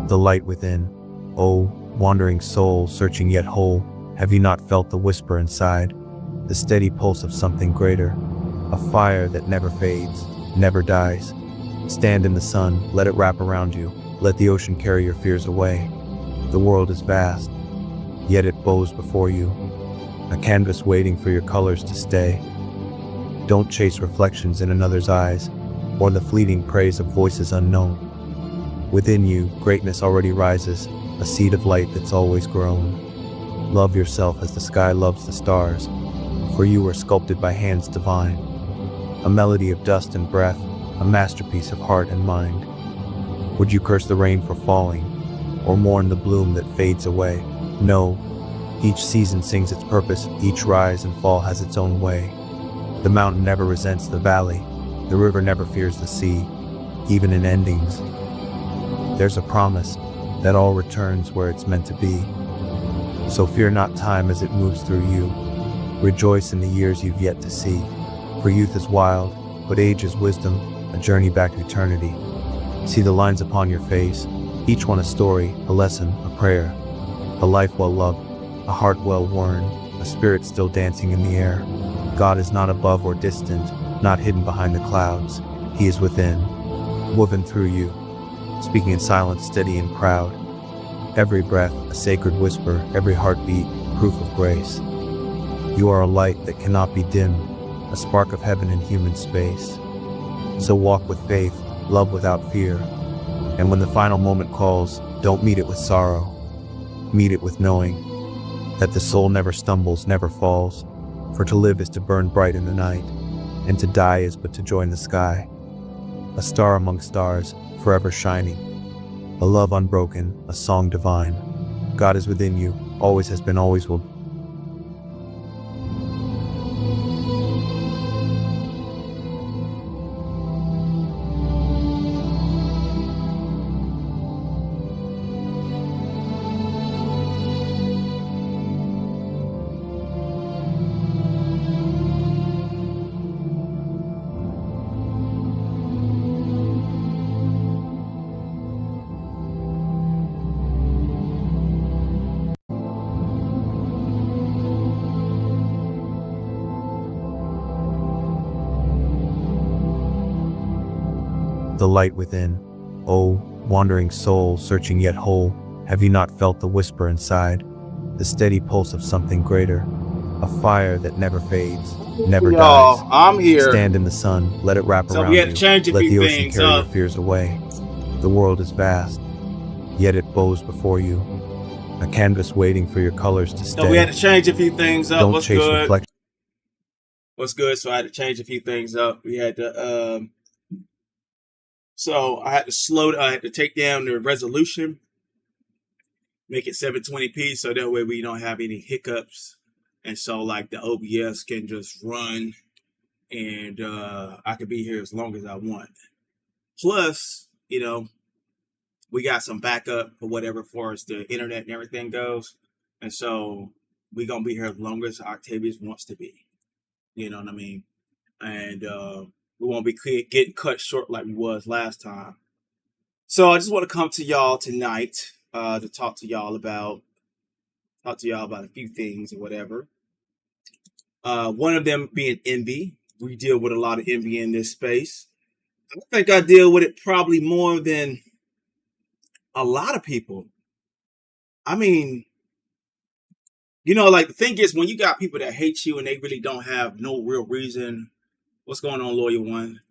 the light within. O wandering soul, searching yet whole, have you not felt the whisper inside, the steady pulse of something greater, a fire that never fades, never dies? Stand in the sun, let it wrap around you, let the ocean carry your fears away. The world is vast, yet it bows before you, a canvas waiting for your colors to stay. Don't chase reflections in another's eyes, or the fleeting praise of voices unknown. Within you, greatness already rises, a seed of light that's always grown. Love yourself as the sky loves the stars, for you are sculpted by hands divine. A melody of dust and breath, a masterpiece of heart and mind. Would you curse the rain for falling, or mourn the bloom that fades away? No, each season sings its purpose, each rise and fall has its own way. The mountain never resents the valley, the river never fears the sea. Even in endings, there's a promise that all returns where it's meant to be. So fear not time as it moves through you. Rejoice in the years you've yet to see. For youth is wild, but age is wisdom, a journey back to eternity. See the lines upon your face, each one a story, a lesson, a prayer. A life well loved, a heart well worn, a spirit still dancing in the air. God is not above or distant, not hidden behind the clouds. He is within, woven through you, speaking in silence, steady and proud. Every breath, a sacred whisper, every heartbeat, proof of grace. You are a light that cannot be dimmed, a spark of heaven in human space. So walk with faith, love without fear, and when the final moment calls, don't meet it with sorrow. Meet it with knowing that the soul never stumbles, never falls, for to live is to burn bright in the night, and to die is but to join the sky. A star among stars, forever shining, a love unbroken, a song divine. God is within you, always has been, always will. The light within. O wandering soul, searching yet whole, have you not felt the whisper inside, the steady pulse of something greater, a fire that never fades, never dies? I'm here. Stand in the sun, let it wrap So around we had you, to change a let few the ocean things carry your up. fears away. The world is vast, yet it bows before you, a canvas waiting for your colors to stay. So we had to change a few things up. Don't What's chase good? reflection. What's good? So I had to change a few things up. We had to so I had to take down the resolution, make it 720p, so that way we don't have any hiccups, and so like the OBS can just run, and I can be here as long as I want. Plus, we got some backup or whatever for us the internet and everything goes, and so we gonna be here as long as Octavius wants to be. You know what I mean? And we won't be getting cut short like we was last time. So I just want to come to y'all tonight to talk to y'all about a few things or whatever. One of them being envy. We deal with a lot of envy in this space. I think I deal with it probably more than a lot of people. I mean, like the thing is, when you got people that hate you and they really don't have no real reason. What's going on, Lawyer One?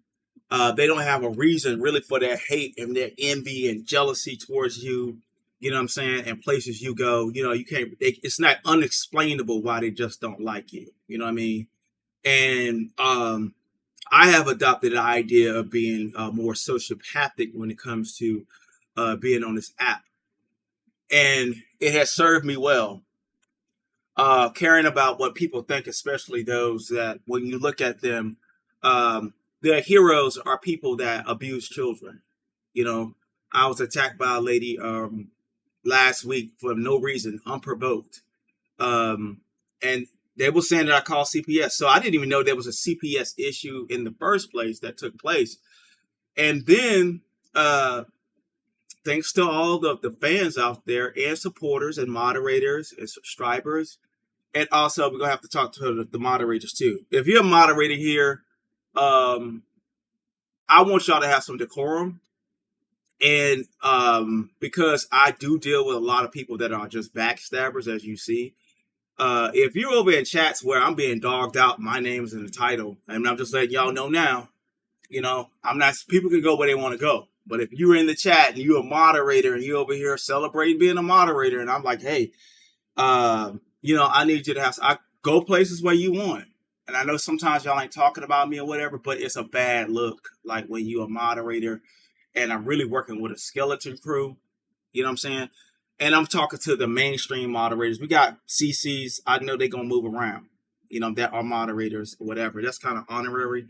They don't have a reason really for their hate and their envy and jealousy towards you. You know what I'm saying? And places you go, you can't. It's not unexplainable why they just don't like you. You know what I mean? And I have adopted the idea of being more sociopathic when it comes to being on this app, and it has served me well. Caring about what people think, especially those that, when you look at them, their heroes are people that abuse children. I was attacked by a lady last week for no reason, unprovoked. And they were saying that I called CPS. So I didn't even know there was a CPS issue in the first place that took place. And then the thanks to all the fans out there and supporters and moderators and subscribers. And also, we're going to have to talk to the moderators too. If you're a moderator here, I want y'all to have some decorum. And because I do deal with a lot of people that are just backstabbers, as you see. If you're over in chats where I'm being dogged out, my name's in the title, and I'm just letting y'all know now, I'm not, people can go where they want to go. But if you're in the chat and you're a moderator and you're over here celebrating being a moderator, and I'm like, hey, I need you to I go places where you want. And I know sometimes y'all ain't talking about me or whatever, but it's a bad look. Like when you're a moderator and I'm really working with a skeleton crew, you know what I'm saying? And I'm talking to the mainstream moderators. We got CCs. I know they're going to move around, that are moderators or whatever. That's kind of honorary.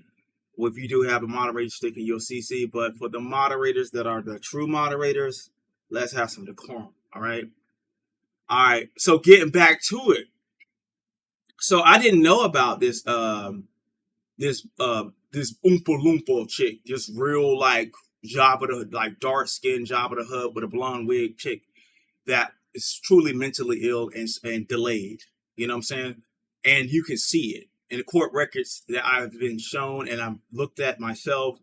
Well, if you do have a moderator stick in your CC, but for the moderators that are the true moderators, let's have some decorum. All right. All right. So getting back to it. So I didn't know about this Oompa Loompa chick, this real like Jabba the like dark skinned Jabba the Hutt with a blonde wig chick that is truly mentally ill and delayed. You know what I'm saying? And you can see it in the court records that I've been shown and I've looked at myself.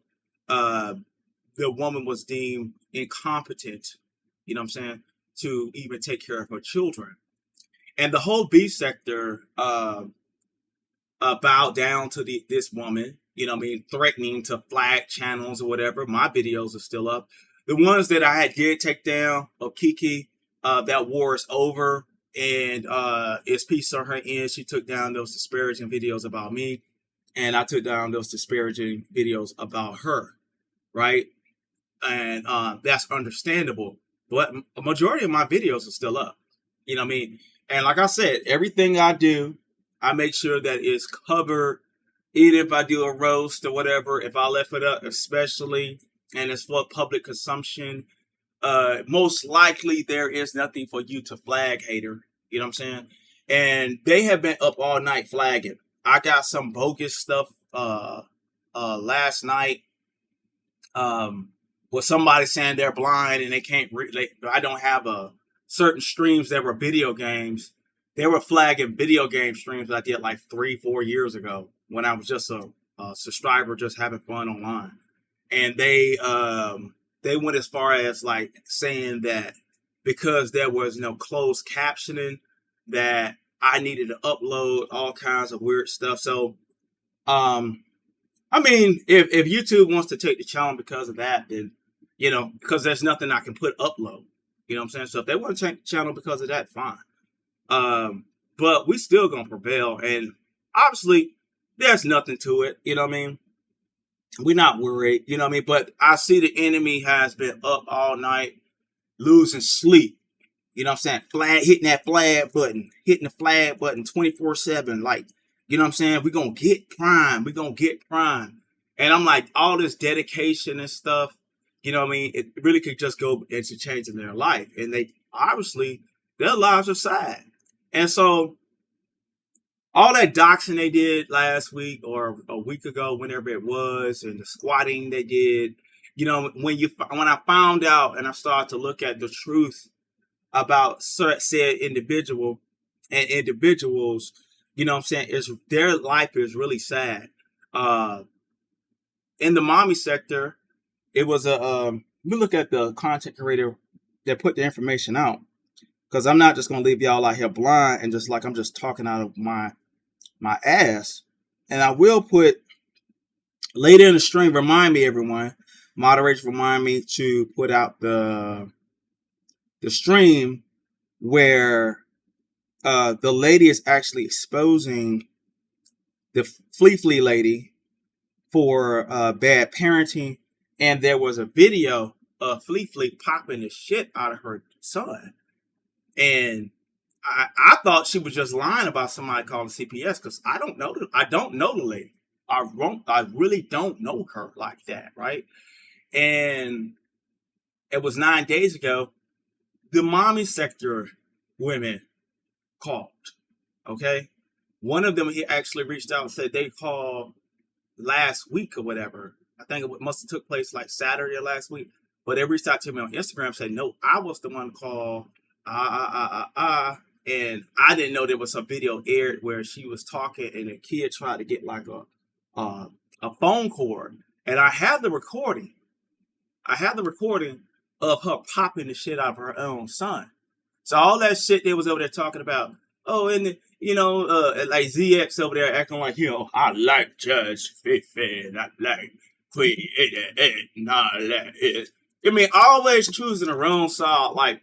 The woman was deemed incompetent, you know what I'm saying, to even take care of her children. And the whole beef sector bowed down to this woman, threatening to flag channels or whatever. My videos are still up. The ones that I did take down of Kiki, that war is over, and it's peace on her end. She took down those disparaging videos about me, and I took down those disparaging videos about her, right? And that's understandable. But a majority of my videos are still up. You know what I mean? And like I said, everything I do, I make sure that it's covered. Even if I do a roast or whatever, if I left it up, especially, and it's for public consumption, most likely there is nothing for you to flag, hater. You know what I'm saying? And they have been up all night flagging. I got some bogus stuff last night. With somebody saying they're blind and they can't I don't have certain streams that were video games. They were flagging video game streams I did like 3-4 years ago when I was just a subscriber, just having fun online. And they went as far as like saying that because there was no closed captioning, that I needed to upload all kinds of weird stuff. So, I mean, if YouTube wants to take the channel because of that, then, because there's nothing I can upload. You know what I'm saying? So if they want to take the channel because of that, fine. But we still gonna prevail, and obviously there's nothing to it. You know what I mean? We're not worried. You know what I mean? But I see the enemy has been up all night, losing sleep. You know what I'm saying? Hitting the flag button 24/7. Like, you know what I'm saying? We're gonna get prime. And I'm like, all this dedication and stuff, you know what I mean? It really could just go into changing their life. And they obviously, their lives are sad. And so all that doxing they did last week or a week ago, whenever it was, and the squatting they did, when I found out and I started to look at the truth about said individual and individuals, you know what I'm saying, their life is really sad. In the mommy sector, it was we look at the content creator that put the information out, because I'm not just gonna leave y'all out here blind and just like I'm just talking out of my ass. And I will put later in the stream, remind me, everyone, moderators, remind me to put out the stream where the lady is actually exposing the Flea lady for bad parenting, and there was a video of Flea popping the shit out of her son, and I thought she was just lying about somebody calling CPS, because I don't know the lady. I really don't know her like that, right? And it was 9 days ago. The mommy sector women called. Okay, one of them, he actually reached out and said they called last week or whatever. I think it must have took place like Saturday or last week. But they reached out to me on Instagram and said, no, I was the one called and I didn't know there was a video aired where she was talking and a kid tried to get like a phone cord. And I have the recording. I have the recording of her popping the shit out of her own son. So all that shit they was over there talking about, oh, and like ZX over there acting like, I like Judge Fifi and I like Queen and all that. I mean, always choosing the wrong side, like,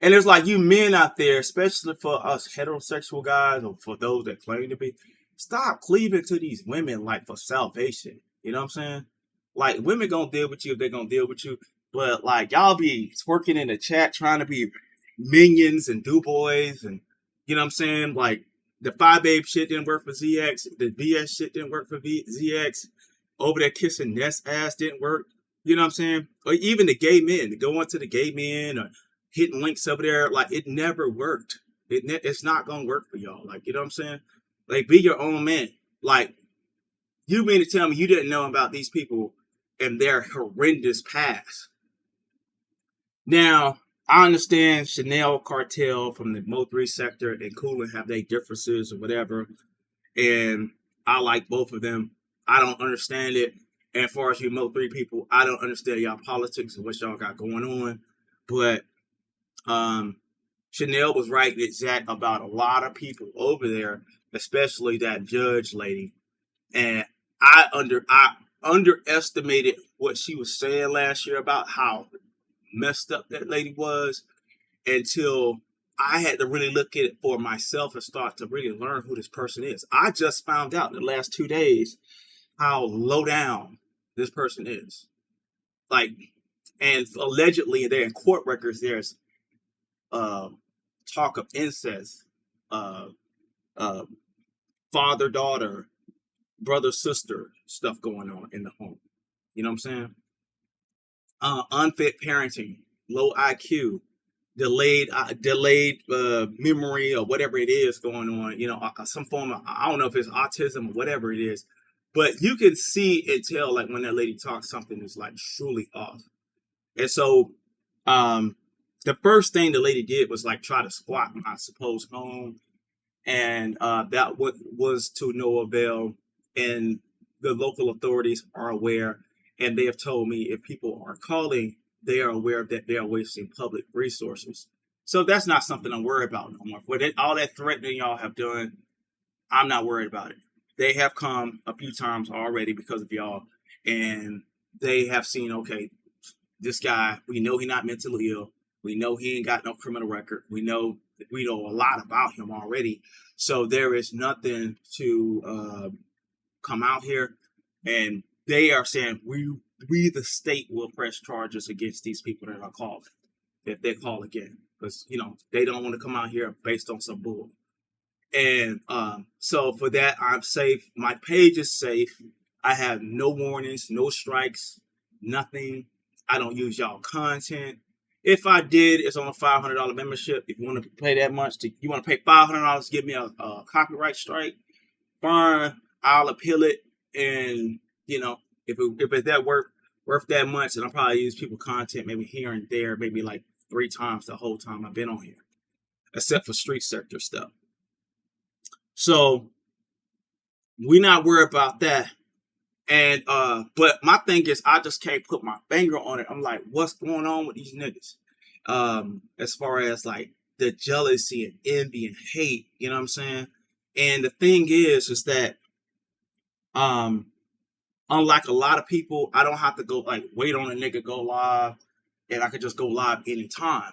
and it's like you men out there, especially for us heterosexual guys or for those that claim to be, stop cleaving to these women like for salvation. You know what I'm saying? Like women gonna deal with you if they're gonna deal with you, but like y'all be twerking in the chat trying to be minions and do boys and you know what I'm saying? Like the Phi Babe shit didn't work for ZX, the VS shit didn't work for ZX. Over there kissing Ness ass didn't work. You know what I'm saying? Or even the gay men, going to the gay men or hitting links over there, like it never worked. It's not gonna work for y'all. Like, you know what I'm saying? Like, be your own man. Like, you mean to tell me you didn't know about these people and their horrendous past? Now, I understand Chanel Cartel from the Mo3 sector and Coolin have their differences or whatever, and I like both of them. I don't understand it. And as far as you Mo3 people, I don't understand y'all politics and what y'all got going on. But Chanel was right exact about a lot of people over there, especially that judge lady. And I underestimated what she was saying last year about how messed up that lady was until I had to really look at it for myself and start to really learn who this person is. I just found out in the last 2 days how low down this person is. Like, and allegedly they're in court records, there's talk of incest, father, daughter, brother, sister stuff going on in the home. You know what I'm saying? Unfit parenting, low IQ, delayed memory or whatever it is going on. Some form of, I don't know if it's autism or whatever it is, but you can see and tell like when that lady talks, something is like truly off. And so, the first thing the lady did was like try to squat my supposed home, and that was to no avail. And the local authorities are aware, and they have told me if people are calling, they are aware that they are wasting public resources. So that's not something I'm worried about no more. With all that threatening y'all have done, I'm not worried about it. They have come a few times already because of y'all, and they have seen, okay, this guy, we know he's not mentally ill. We know he ain't got no criminal record. We know a lot about him already. So there is nothing to come out here, and they are saying we the state will press charges against these people that are called if they call again, because they don't want to come out here based on some bull. And so for that, I'm safe. My page is safe. I have no warnings, no strikes, nothing. I don't use y'all content. If I did, it's on a $500 membership. If you want to pay that much, you want to pay $500 to give me a copyright strike, fine, I'll appeal it. And if it's that worth that much, then I'll probably use people content maybe here and there, maybe like 3 times the whole time I've been on here, except for street sector stuff. So we're not worried about that. And but my thing is, I just can't put my finger on it. I'm like, what's going on with these niggas? As far as like the jealousy and envy and hate, you know what I'm saying? And the thing is that unlike a lot of people, I don't have to go like wait on a nigga go live, and I could just go live anytime.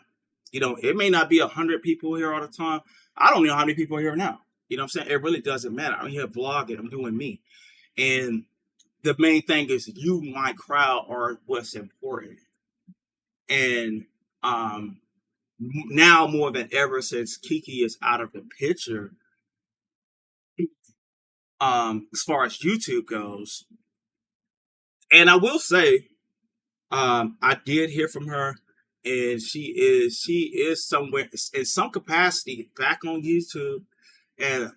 It may not be 100 people here all the time. I don't know how many people are here now. You know what I'm saying? It really doesn't matter. I'm here vlogging. I'm doing me. And the main thing is you, my crowd, are what's important. And now more than ever, since Kiki is out of the picture, as far as YouTube goes, and I will say, I did hear from her, and she is somewhere in some capacity back on YouTube. And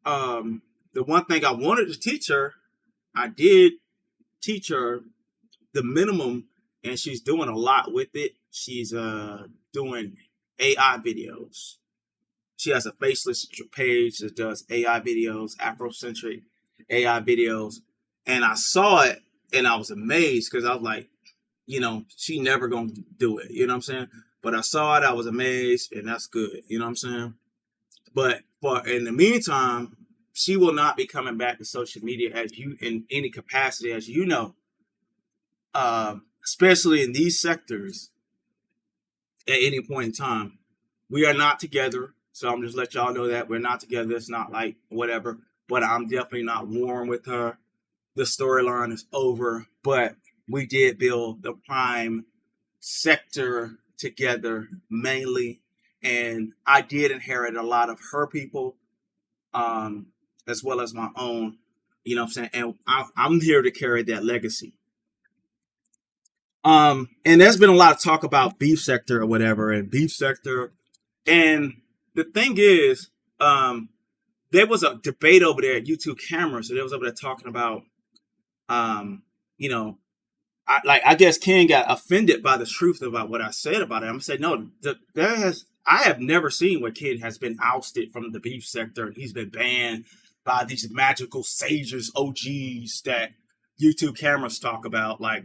the one thing I wanted to teach her, I did teach her the minimum and she's doing a lot with it. She's doing AI videos. She has a faceless page that does AI videos, Afrocentric AI videos. And I saw it and I was amazed because I was like, she never gonna do it. You know what I'm saying? But I saw it, I was amazed, and that's good. You know what I'm saying? But in the meantime, she will not be coming back to social media as you in any capacity, as you know, especially in these sectors at any point in time. We are not together. So I'm just let y'all know that we're not together. It's not like whatever, but I'm definitely not warm with her. The storyline is over, but we did build the prime sector together mainly. And I did inherit a lot of her people, as well as my own, you know what I'm saying? And I'm here to carry that legacy. And there's been a lot of talk about beef sector or whatever, and beef sector. And the thing is, there was a debate over there at YouTube Camera. So they was over there talking about, you know, I guess Ken got offended by the truth about what I said about it. I'm gonna say no. I have never seen where Ken has been ousted from the beef sector and he's been banned by these magical sages, OGs that YouTube Cameras talk about. Like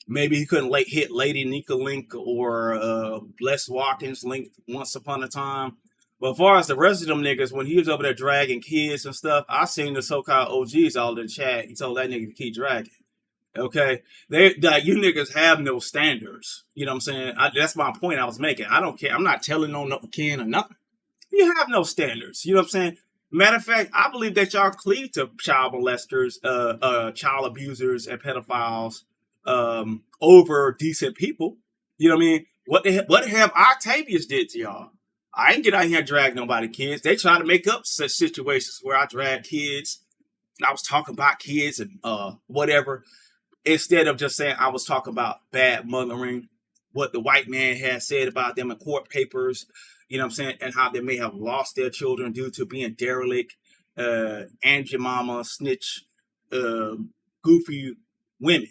maybe he couldn't hit Lady Nika Link or Les Watkins Link once upon a time. But as far as the rest of them niggas, when he was over there dragging kids and stuff, I seen the so-called OGs all in the chat. He told that nigga to keep dragging. Okay, you niggas have no standards. You know what I'm saying? That's my point I was making. I don't care. I'm not telling on no Ken or nothing. You have no standards. You know what I'm saying? Matter of fact, I believe that y'all cleave to child molesters, child abusers, and pedophiles over decent people. You know what I mean? What have Octavius did to y'all? I ain't get out here and drag nobody kids. They try to make up such situations where I drag kids. I was talking about kids and whatever. Instead of just saying I was talking about bad mothering, what the white man had said about them in court papers, you know what I'm saying, and how they may have lost their children due to being derelict, and your mama, snitch, goofy women,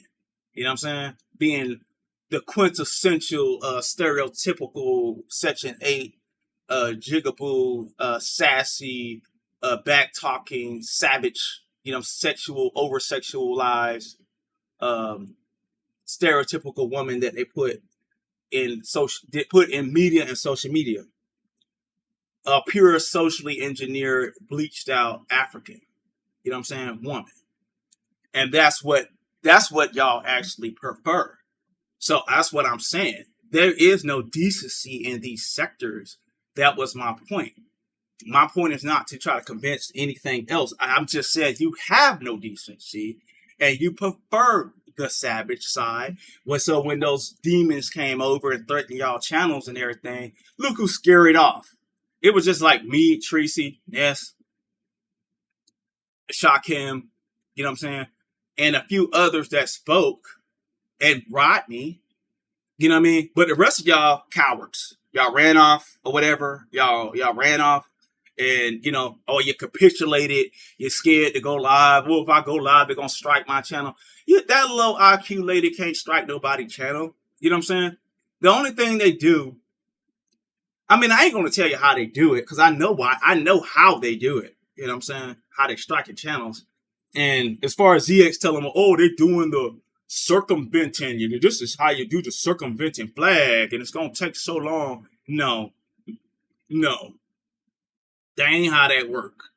you know what I'm saying, being the quintessential, stereotypical Section 8, jigaboo, sassy, back-talking, savage, sexual, over-sexualized, stereotypical woman that they put in media and social media. A pure socially engineered, bleached out African, you know what I'm saying, woman. And that's what y'all actually prefer. So that's what I'm saying. There is no decency in these sectors. That was my point. My point is not to try to convince anything else. I'm just saying you have no decency and you prefer the savage side. So when those demons came over and threatened y'all channels and everything, look who scurried off. It was just like me, Tracy, Ness, Shakim, you know what I'm saying? And a few others that spoke, and Rodney, you know what I mean? But the rest of y'all cowards. Y'all ran off or whatever. Y'all ran off. And, you capitulated. You're scared to go live. Well, if I go live, they're going to strike my channel. That low IQ lady can't strike nobody's channel. You know what I'm saying? The only thing they do, I ain't going to tell you how they do it because I know why. I know how they do it. You know what I'm saying? How they strike your channels. And as far as ZX telling them, they're doing the circumventing. This is how you do the circumventing flag. And it's going to take so long. No. That ain't how that work.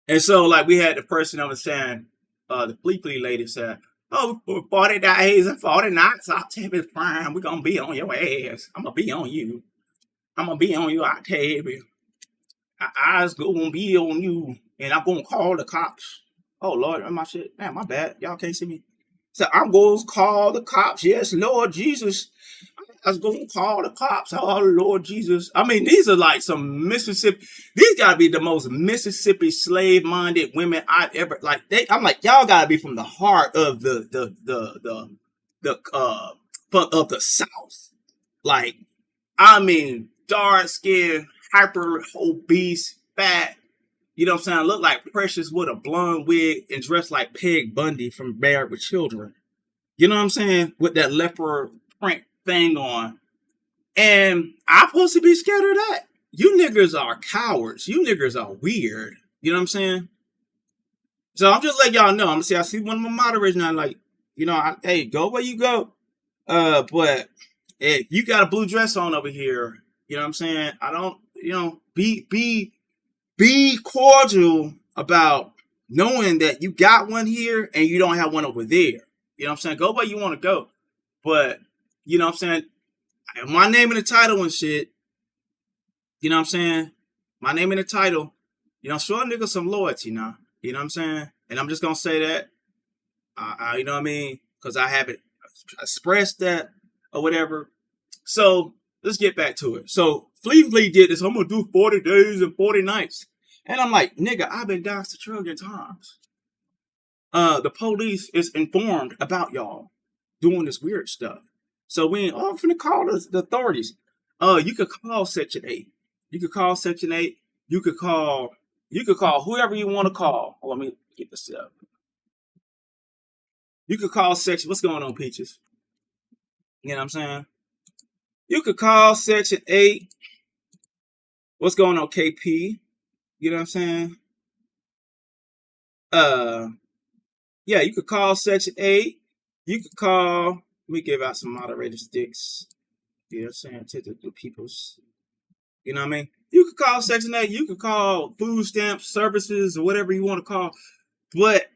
And so, like, we had the person that was saying, the Fleekley lady said, for 40 days and 40 nights, Octavius Prime, we're going to be on your ass. I'm going to be on you. Octavius. Our eyes going to be on you. And I'm going to call the cops. Oh, Lord, my shit. Man, my bad. Y'all can't see me. So I'm going to call the cops. Yes, Lord Jesus. I was going to call the cops. Oh, Lord Jesus. These are like some Mississippi. These got to be the most Mississippi slave-minded women I've ever, I'm like, y'all got to be from the heart of the South. Dark skin, hyper obese, fat, You know what I'm saying? Look like Precious with a blonde wig and dressed like Peg Bundy from Married with Children. You know what I'm saying? With that leopard print thing on. And I'm supposed to be scared of that. You niggas are cowards. You niggas are weird. You know what I'm saying? So I'm just letting y'all know. I'm gonna say I see one of my moderators now, like, hey, go where you go. But if you got a blue dress on over here, you know what I'm saying? I don't, be cordial about knowing that you got one here and you don't have one over there. You know what I'm saying? Go where you want to go. But, you know what I'm saying? My name in the title and shit, you know what I'm saying? My name in the title, show a nigga some loyalty now. You know what I'm saying? And I'm just going to say that, you know what I mean? Because I haven't expressed that or whatever. So let's get back to it. So Flea did this. I'm going to do 40 days and 40 nights. And I'm like, nigga, I've been doxxed a trillion times. The police is informed about y'all doing this weird stuff. So we ain't all finna call the authorities. You could call Section 8. You could call Section 8. You could call whoever you want to call. Let me get this up. You could call Section, what's going on, Peaches? You know what I'm saying? You could call Section 8. What's going on, KP? You know what I'm saying? Yeah, you could call Section 8. You could call, let me give out some moderator sticks. You know what I'm saying? To the people's, you know what I mean? You could call Section 8. You could call food stamp services or whatever you want to call. But,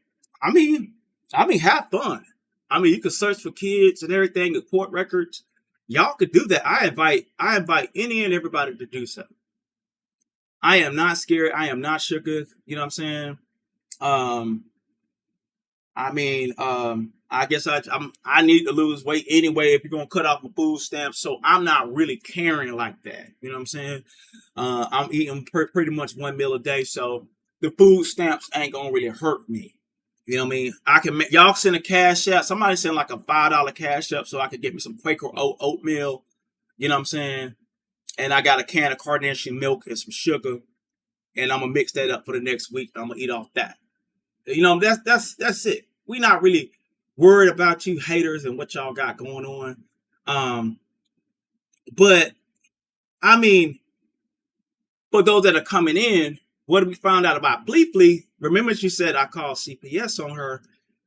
I mean, have fun. I mean, you could search for kids and everything, the court records. Y'all could do that. I invite any and everybody to do so. I am not scared. I am not shook. You know what I'm saying? I guess I need to lose weight anyway if you're gonna cut off my food stamps. So I'm not really caring like that. You know what I'm saying? I'm eating pretty much one meal a day, so the food stamps ain't gonna really hurt me. You know what I mean? I can y'all send a cash app. Somebody send like a $5 cash app so I could get me some Quaker oatmeal. You know what I'm saying? And I got a can of Carnation milk and some sugar, and I'm gonna mix that up for the next week. I'm gonna eat off that. You know, that's it. We not really worried about you haters and what y'all got going on. But I mean, for those that are coming in, what we found out about Flea? Remember, she said I called CPS on her,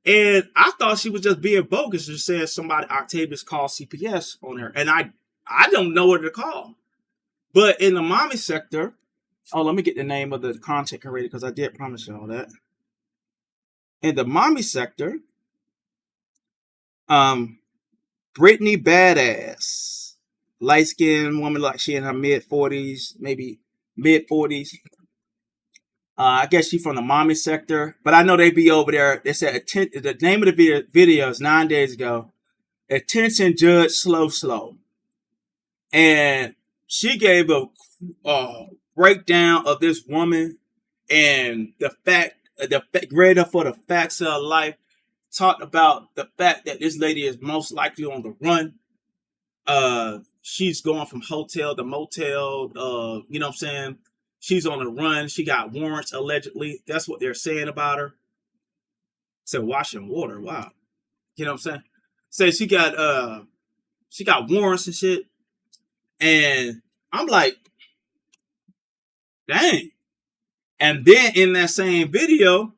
and I thought she was just being bogus. She said somebody Octavius called CPS on her, and I don't know what to call. But in the mommy sector, let me get the name of the content creator because I did promise y'all that. In the mommy sector, Brittany Badass, light-skinned woman, like she in her mid-40s, maybe mid-40s. I guess she's from the mommy sector, but I know they be over there. They said the name of the video is 9 days ago. Attention, Judge Slow. And she gave a breakdown of this woman and the fact, greater for the facts of her life. Talked about the fact that this lady is most likely on the run. She's going from hotel to motel. You know what I'm saying? She's on the run. She got warrants, allegedly. That's what they're saying about her. Said washing water. Wow. You know what I'm saying? Say she got warrants and shit. And I'm like, dang. And then in that same video,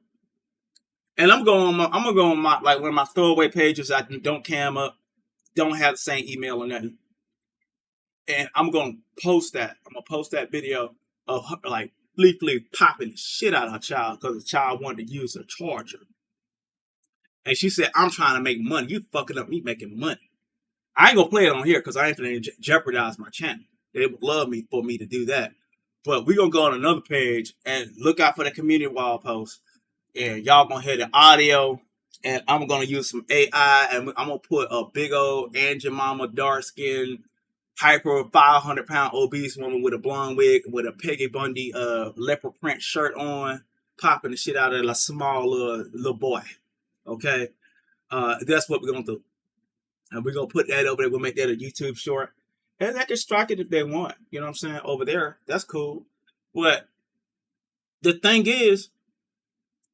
and I'm gonna go on my like one of my throwaway pages I don't cam up, don't have the same email or nothing. And I'm gonna post that. I'm gonna post that video of her, like Flea popping the shit out of her child because the child wanted to use her charger. And she said, I'm trying to make money. You fucking up me making money. I ain't gonna play it on here because I ain't gonna jeopardize my channel. They would love me for me to do that. But we're gonna go on another page and look out for the community wall post. And y'all gonna hear the audio. And I'm gonna use some AI and I'm gonna put a big old Aunt Jemima dark skin, hyper 500-pound obese woman with a blonde wig with a Peggy Bundy leopard print shirt on, popping the shit out of a small little boy. Okay? That's what we're gonna do. And we're gonna put that over there. We'll make that a YouTube short. And they can strike it if they want. You know what I'm saying? Over there. That's cool. But the thing is,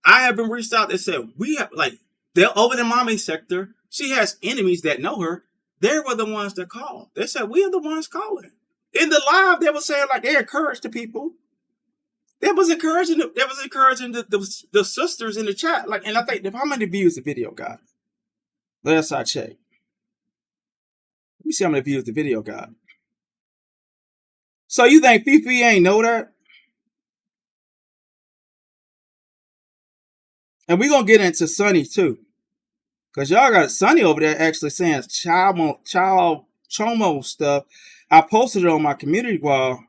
I have been reached out that said we have like they're over the mommy sector. She has enemies that know her. They were the ones that called. They said we are the ones calling. In the live, they were saying like they encouraged the people. They was encouraging the sisters in the chat. Like, and I think how many views the video got? Last I checked. Let me see how many views the video got. So you think Fifi ain't know that? And we're gonna get into Sunny too. Cause y'all got Sunny over there actually saying child chomo stuff. I posted it on my community wall.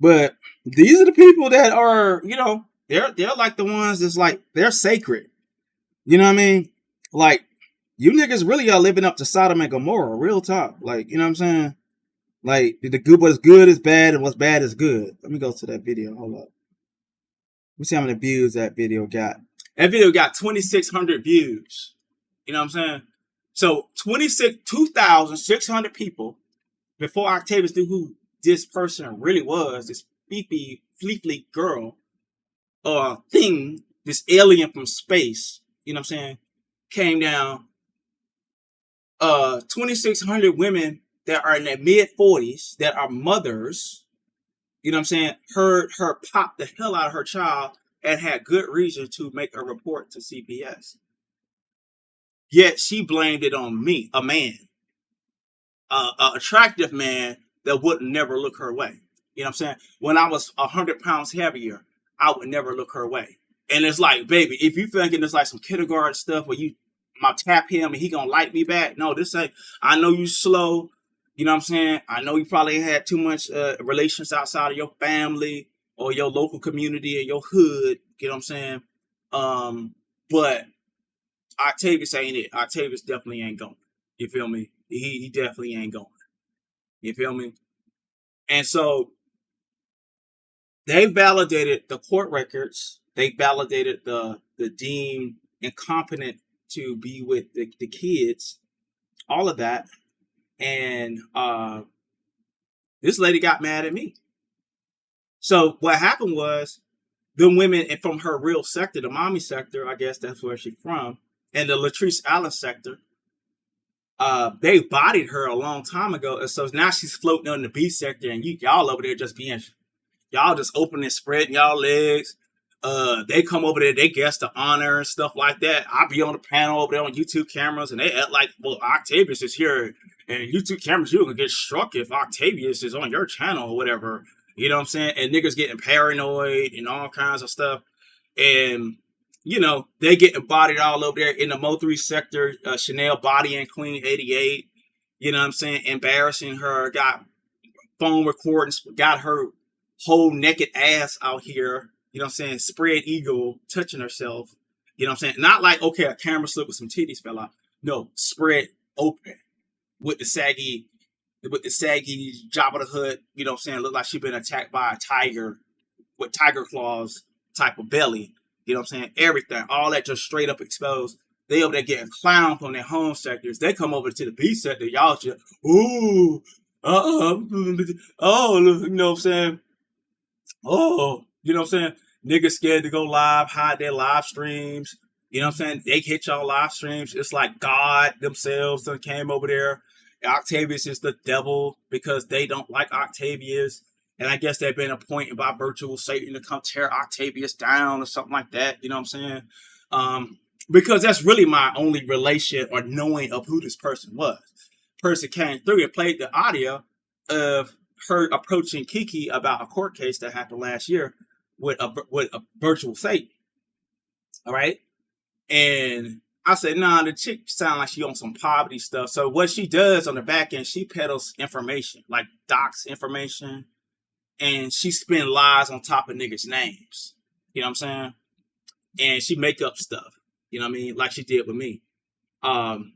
But these are the people that are, you know, they're like the ones that's like they're sacred. You know what I mean? Like, you niggas really are living up to Sodom and Gomorrah, real talk. Like, you know what I'm saying? Like, the good, what's good is bad and what's bad is good. Let me go to that video. Hold up. Let me see how many views that video got. That video got 2,600 views. You know what I'm saying? So 2,600 people before Octavius knew who this person really was, this fleefly girl or thing, this alien from space, you know what I'm saying, came down. 2,600 women that are in their mid-40s, that are mothers, you know what I'm saying, heard her pop the hell out of her child and had good reason to make a report to CPS. Yet she blamed it on me, a man, an attractive man that would never look her way. You know what I'm saying? When I was 100 pounds heavier, I would never look her way. And it's like, baby, if you thinking it's like some kindergarten stuff where you might tap him and he gonna like me back, no, this ain't. I know you slow. You know what I'm saying? I know you probably had too much relations outside of your family or your local community or your hood. You know what I'm saying? But Octavius ain't it. Octavius definitely ain't going. You feel me? He definitely ain't going. You feel me? And so they validated the court records. They validated the deemed incompetent to be with the kids, all of that. And this lady got mad at me. So what happened was the women from her real sector, the mommy sector, I guess that's where she's from, and the Latrice Allen sector, they bodied her a long time ago. And so now she's floating on the B sector, and y'all over there just being, y'all just opening and spreading y'all legs. They come over there, they guest the honor and stuff like that. I'll be on the panel over there on YouTube cameras, and they act like, well, Octavius is here, and YouTube cameras, you're gonna get struck if Octavius is on your channel or whatever. You know what I'm saying? And niggas getting paranoid and all kinds of stuff. And, you know, they getting bodied all over there in the Mo3 sector, Chanel bodying Queen 88. You know what I'm saying? Embarrassing her, got phone recordings, got her whole naked ass out here. You know what I'm saying? Spread eagle, touching herself. You know what I'm saying? Not like, okay, a camera slip with some titties fell out. No, spread open with the saggy Jabba the Hutt, you know what I'm saying? Look like she been attacked by a tiger with tiger claws type of belly. You know what I'm saying? Everything. All that just straight up exposed. They over there getting clowned from their home sectors. They come over to the B sector. Y'all just, ooh, oh, you know what I'm saying? Oh, you know what I'm saying? Niggas scared to go live, hide their live streams. You know what I'm saying? They hit y'all live streams. It's like God themselves done came over there. Octavius is the devil because they don't like Octavius. And I guess they've been appointed by virtual Satan to come tear Octavius down or something like that. You know what I'm saying? Because that's really my only relation or knowing of who this person was. Person came through and played the audio of her approaching Kiki about a court case that happened last year with a virtual Satan. All right. And I said, nah, the chick sound like she on some poverty stuff. So what she does on the back end, she peddles information, like docs information, and she spin lies on top of niggas' names. You know what I'm saying? And she make up stuff. You know what I mean? Like she did with me. And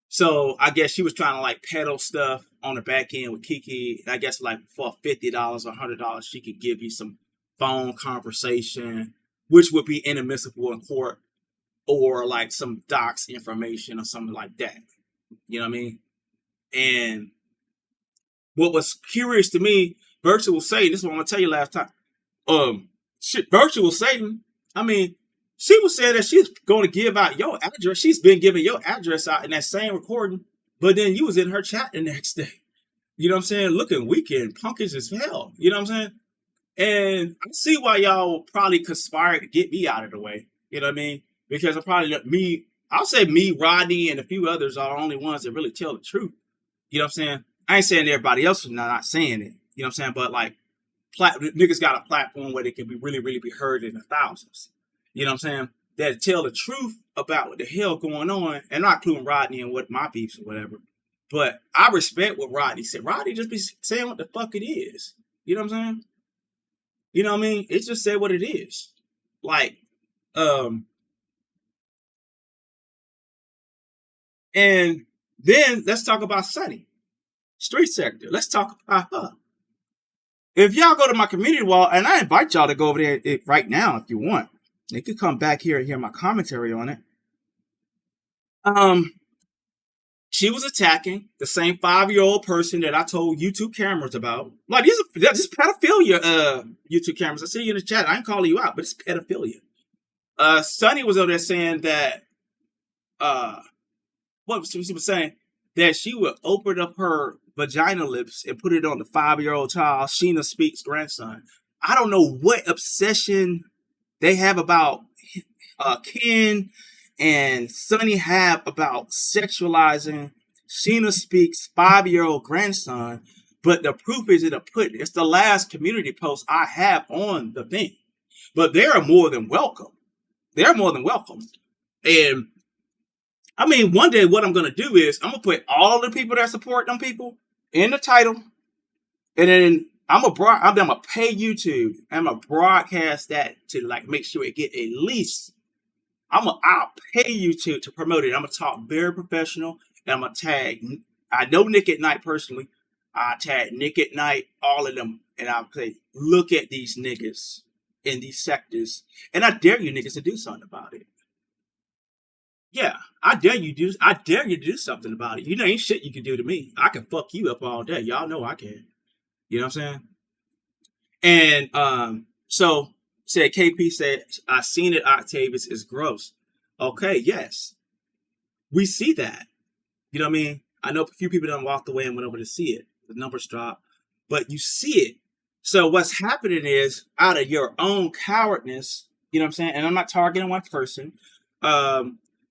so I guess she was trying to like peddle stuff on the back end with Kiki. I guess like for $50 or $100, she could give you some phone conversation, which would be inadmissible in court, or like some docs information or something like that. You know what I mean? And what was curious to me, virtual Satan, this is what I'm going to tell you last time. Shit, virtual Satan. I mean, she was saying that she's going to give out your address. She's been giving your address out in that same recording, but then you was in her chat the next day. You know what I'm saying? Looking weak and punkish as hell. You know what I'm saying? And I see why y'all probably conspired to get me out of the way. You know what I mean? Because I'll say me, Rodney, and a few others are the only ones that really tell the truth. You know what I'm saying? I ain't saying everybody else is not saying it. You know what I'm saying? But like, niggas got a platform where they can be really be heard in the thousands. You know what I'm saying? That tell the truth about what the hell going on, and not including Rodney and what my beefs or whatever. But I respect what Rodney said. Rodney just be saying what the fuck it is. You know what I'm saying? You know what I mean? It just said what it is. Like, and then let's talk about Sunny, street sector. Let's talk about her. If y'all go to my community wall, and I invite y'all to go over there right now if you want. You could come back here and hear my commentary on it. She was attacking the same 5-year-old person that I told YouTube cameras about. Like, this is pedophilia, YouTube cameras. I see you in the chat. I ain't calling you out, but it's pedophilia. Sunny was over there saying that, what she was saying? That she would open up her vagina lips and put it on the 5-year-old child, Sheena Speaks' grandson. I don't know what obsession they have about Ken and Sunny have about sexualizing Sheena Speaks' 5-year-old grandson, but the proof is it's the last community post I have on the thing. But they are more than welcome. They're more than welcome. And I mean, one day what I'm going to do is I'm going to put all the people that support them people in the title. And then I'm going to pay YouTube. I'm going to broadcast that to like make sure it get at least. I'll pay YouTube to promote it. I'm going to talk very professional. And I'm going to tag. I know Nick at Night personally. I tag Nick at Night, all of them. And I'll say, look at these niggas in these sectors. And I dare you niggas to do something about it. Yeah, I dare you to do something about it. You know, ain't shit you can do to me. I can fuck you up all day. Y'all know I can. You know what I'm saying? And so said KP said, I seen it, Octavius, is gross. Okay, yes. We see that. You know what I mean? I know a few people done walked away and went over to see it. The numbers dropped. But you see it. So what's happening is, out of your own cowardness, you know what I'm saying? And I'm not targeting one person.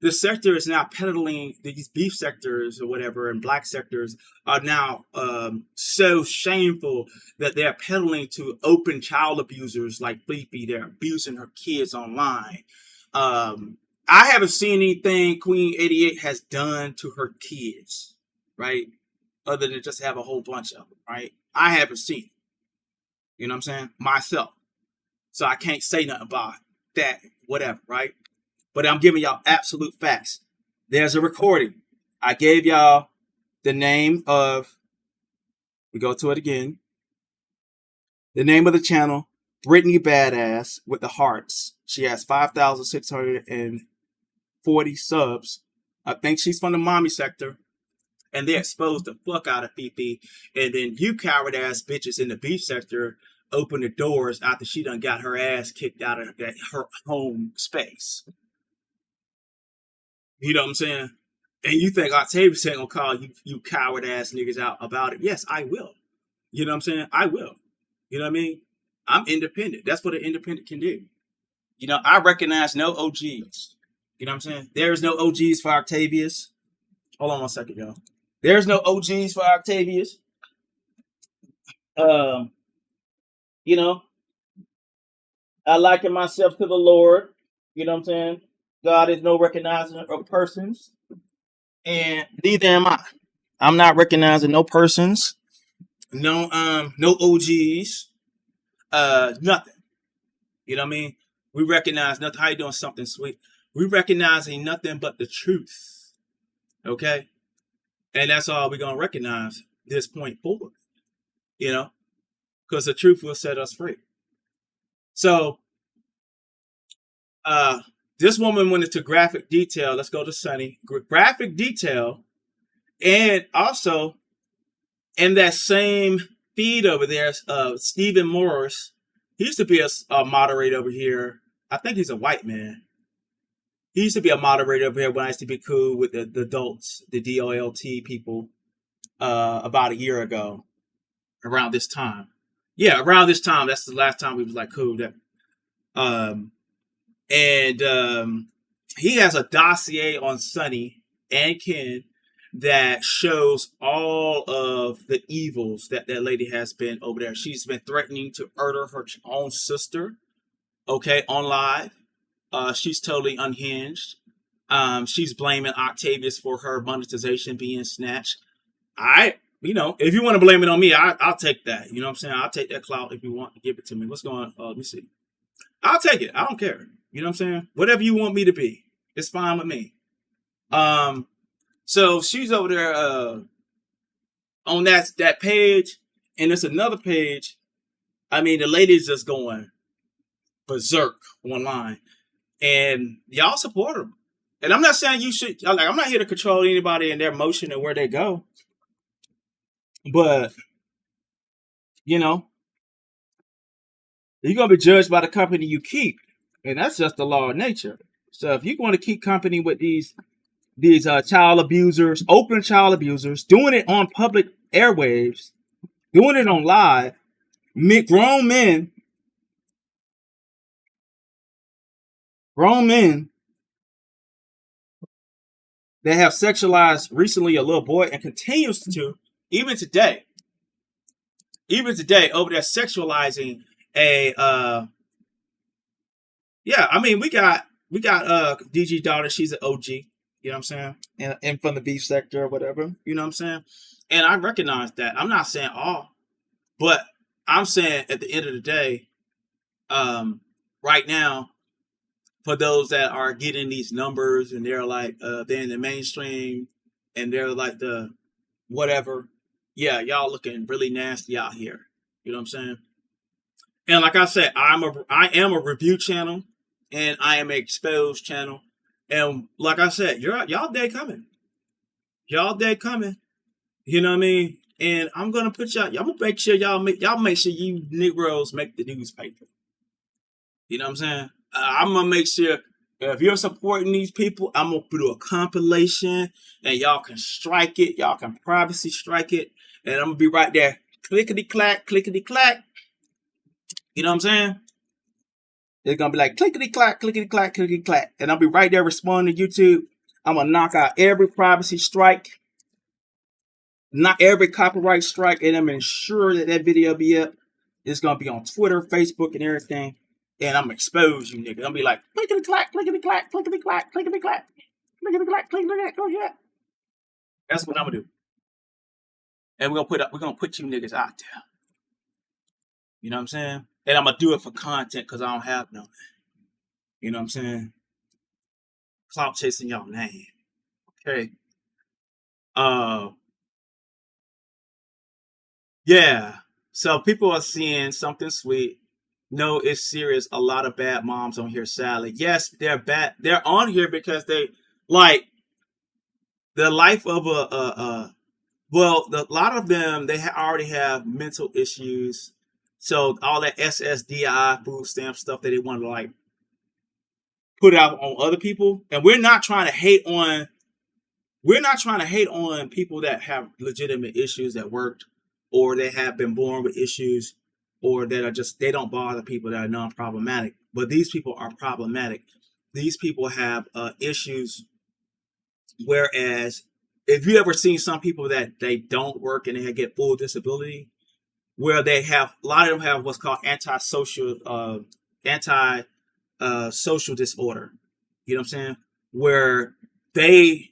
The sector is now peddling, these beef sectors or whatever, and black sectors are now so shameful that they're peddling to open child abusers like Fifi. They're abusing her kids online. I haven't seen anything Queen 88 has done to her kids, right? Other than just have a whole bunch of them, right? I haven't seen it. You know what I'm saying? Myself. So I can't say nothing about that, whatever, right? But I'm giving y'all absolute facts. There's a recording. I gave y'all the name of, we go to it again. The name of the channel, Brittany Badass with the hearts. She has 5,640 subs. I think she's from the mommy sector. And they exposed the fuck out of Fifi. And then you coward ass bitches in the beef sector open the doors after she done got her ass kicked out of her home space. You know what I'm saying? And you think Octavius ain't gonna call you coward ass niggas out about it? Yes, I will. You know what I'm saying? I will. You know what I mean? I'm independent. That's what an independent can do. You know, I recognize no OGs. You know what I'm saying? There's no OGs for Octavius. Hold on one second, y'all. There's no OGs for Octavius. You know, I liken myself to the Lord. You know what I'm saying? God is no recognizer of persons, and neither am I. I'm not recognizing no persons, no OGs, nothing. You know what I mean? We recognize nothing. How you doing? Something sweet. We recognizing nothing but the truth. Okay, and that's all we're gonna recognize this point forward. You know, because the truth will set us free. So, this woman went into graphic detail. Let's go to Sunny. Graphic detail. And also, in that same feed over there, Stephen Morris, He used to be a moderator over here. I think he's a white man. He used to be a moderator over here when I used to be cool with the adults, the DOLT people, about a year ago, around this time. Yeah, around this time. That's the last time we was like cool. That um and he has a dossier on Sonny and Ken that shows all of the evils that that lady has been over there. She's been threatening to murder her own sister. Okay, on live. She's totally unhinged. She's blaming Octavius for her monetization being snatched. If you want to blame it on me, I'll take that. You know what I'm saying? I'll take that clout if you want to give it to me. What's going on? Let me see. I'll take it. I don't care. You know what I'm saying? Whatever you want me to be, it's fine with me. So she's over there on that page, and there's another page. I mean, the lady's just going berserk online, and y'all support her. And I'm not saying you should. Like, I'm not here to control anybody and their motion and where they go, but you know, you're gonna be judged by the company you keep, and that's just the law of nature. So if you want to keep company with these child abusers, open child abusers, doing it on public airwaves, doing it on live, grown men that have sexualized recently a little boy and continues to, even today over there sexualizing a I mean, we got DG daughter, she's an OG, you know what I'm saying? And from the beef sector or whatever, you know what I'm saying? And I recognize that. I'm not saying all, but I'm saying at the end of the day, right now, for those that are getting these numbers and they're like they're in the mainstream and they're like the whatever, yeah, y'all looking really nasty out here. You know what I'm saying? And like I said, I am a review channel and I am an exposed channel. And like I said, y'all day coming. Y'all day coming. You know what I mean? And I'm gonna put y'all. I'm gonna make sure y'all make sure you Negroes make the newspaper. You know what I'm saying? I'm gonna make sure if you're supporting these people, I'm gonna do a compilation, and y'all can strike it. Y'all can privacy strike it, and I'm gonna be right there, clickety clack, clickety clack. You know what I'm saying? It's gonna be like clickety clack, clickety clack, clickety clack, and I'll be right there responding to YouTube. I'm gonna knock out every privacy strike, not every copyright strike, and I'm ensure that that video be up. It's gonna be on Twitter, Facebook, and everything. And I'm gonna expose you niggas. I'm gonna be like, clickety clack, clickety clack, clickety clack, clickety clack, clickety clack, clickety clack. That's what I'm gonna do. And we're gonna put you niggas out there. You know what I'm saying? And I'm gonna do it for content because I don't have no. You know what I'm saying? Clout chasing y'all name. Okay. Yeah. So people are seeing something sweet. No, it's serious. A lot of bad moms on here, sadly. Yes, they're bad. They're on here because they like the life of a lot of them, they already have mental issues. So all that SSDI food stamp stuff that they want to like put out on other people. And we're not trying to hate on people that have legitimate issues that worked or they have been born with issues or that are just, they don't bother people that are non-problematic. But these people are problematic. These people have issues. Whereas if you ever seen some people that they don't work and they get full disability, where they have, a lot of them have what's called antisocial disorder. You know what I'm saying? Where the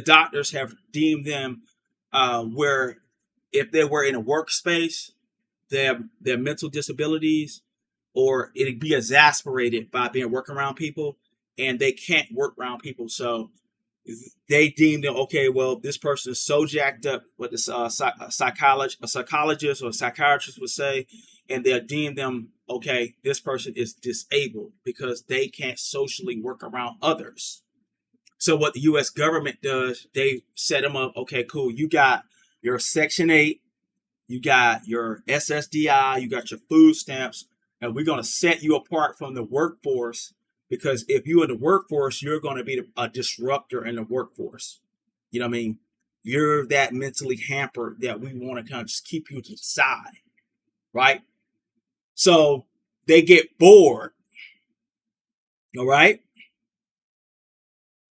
doctors have deemed them where if they were in a workspace, their mental disabilities or it'd be exasperated by being working around people and they can't work around people. So they deemed them, okay, well, this person is so jacked up, what the psychologist or psychiatrist would say, and they'll deem them, okay, this person is disabled because they can't socially work around others. So what the U.S. government does, they set them up, okay, cool, you got your Section 8, you got your SSDI, you got your food stamps, And we're going to set you apart from the workforce, because if you're in the workforce, you're going to be a disruptor in the workforce. You know what I mean? You're that mentally hampered that we want to kind of just keep you to the side, right? So they get bored. All right?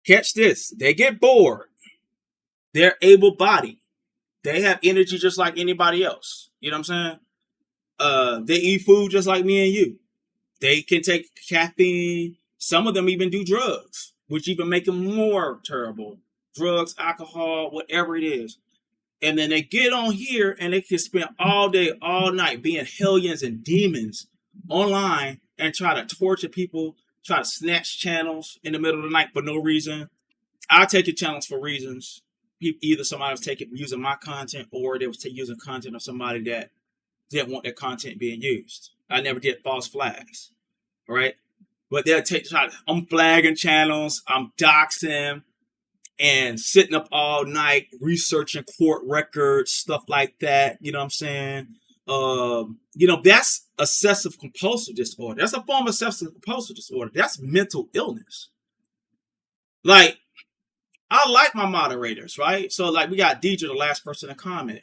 Catch this. They get bored. They're able-bodied. They have energy just like anybody else. You know what I'm saying? They eat food just like me and you. They can take caffeine. Some of them even do drugs, which even make them more terrible. Drugs, alcohol, whatever it is. And then they get on here and they can spend all day, all night being hellions and demons online and try to torture people, try to snatch channels in the middle of the night for no reason. I take your channels for reasons. Either somebody was using my content, or they was using content of somebody that didn't want their content being used. I never did false flags. All right. But I'm flagging channels, I'm doxing and sitting up all night researching court records, stuff like that. You know what I'm saying? That's obsessive compulsive disorder. That's a form of obsessive compulsive disorder. That's mental illness. Like, I like my moderators, right? So, like, we got Deidre, the last person to comment.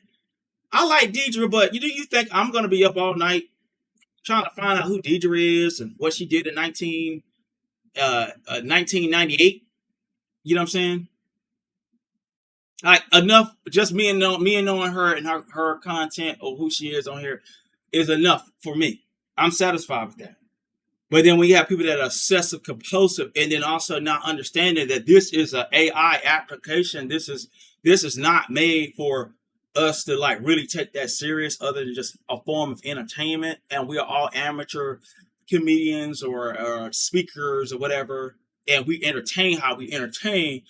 I like Deidre, but you think I'm going to be up all night trying to find out who Deidre is and what she did in 1998? You know what I'm saying? Like, enough, just me and knowing her and her content or who she is on here is enough for me. I'm satisfied with that. But then we have people that are obsessive compulsive, and then also not understanding that this is an AI application. This is not made for us to like really take that serious, other than just a form of entertainment. And we are all amateur comedians or speakers or whatever, and we entertain how we entertain.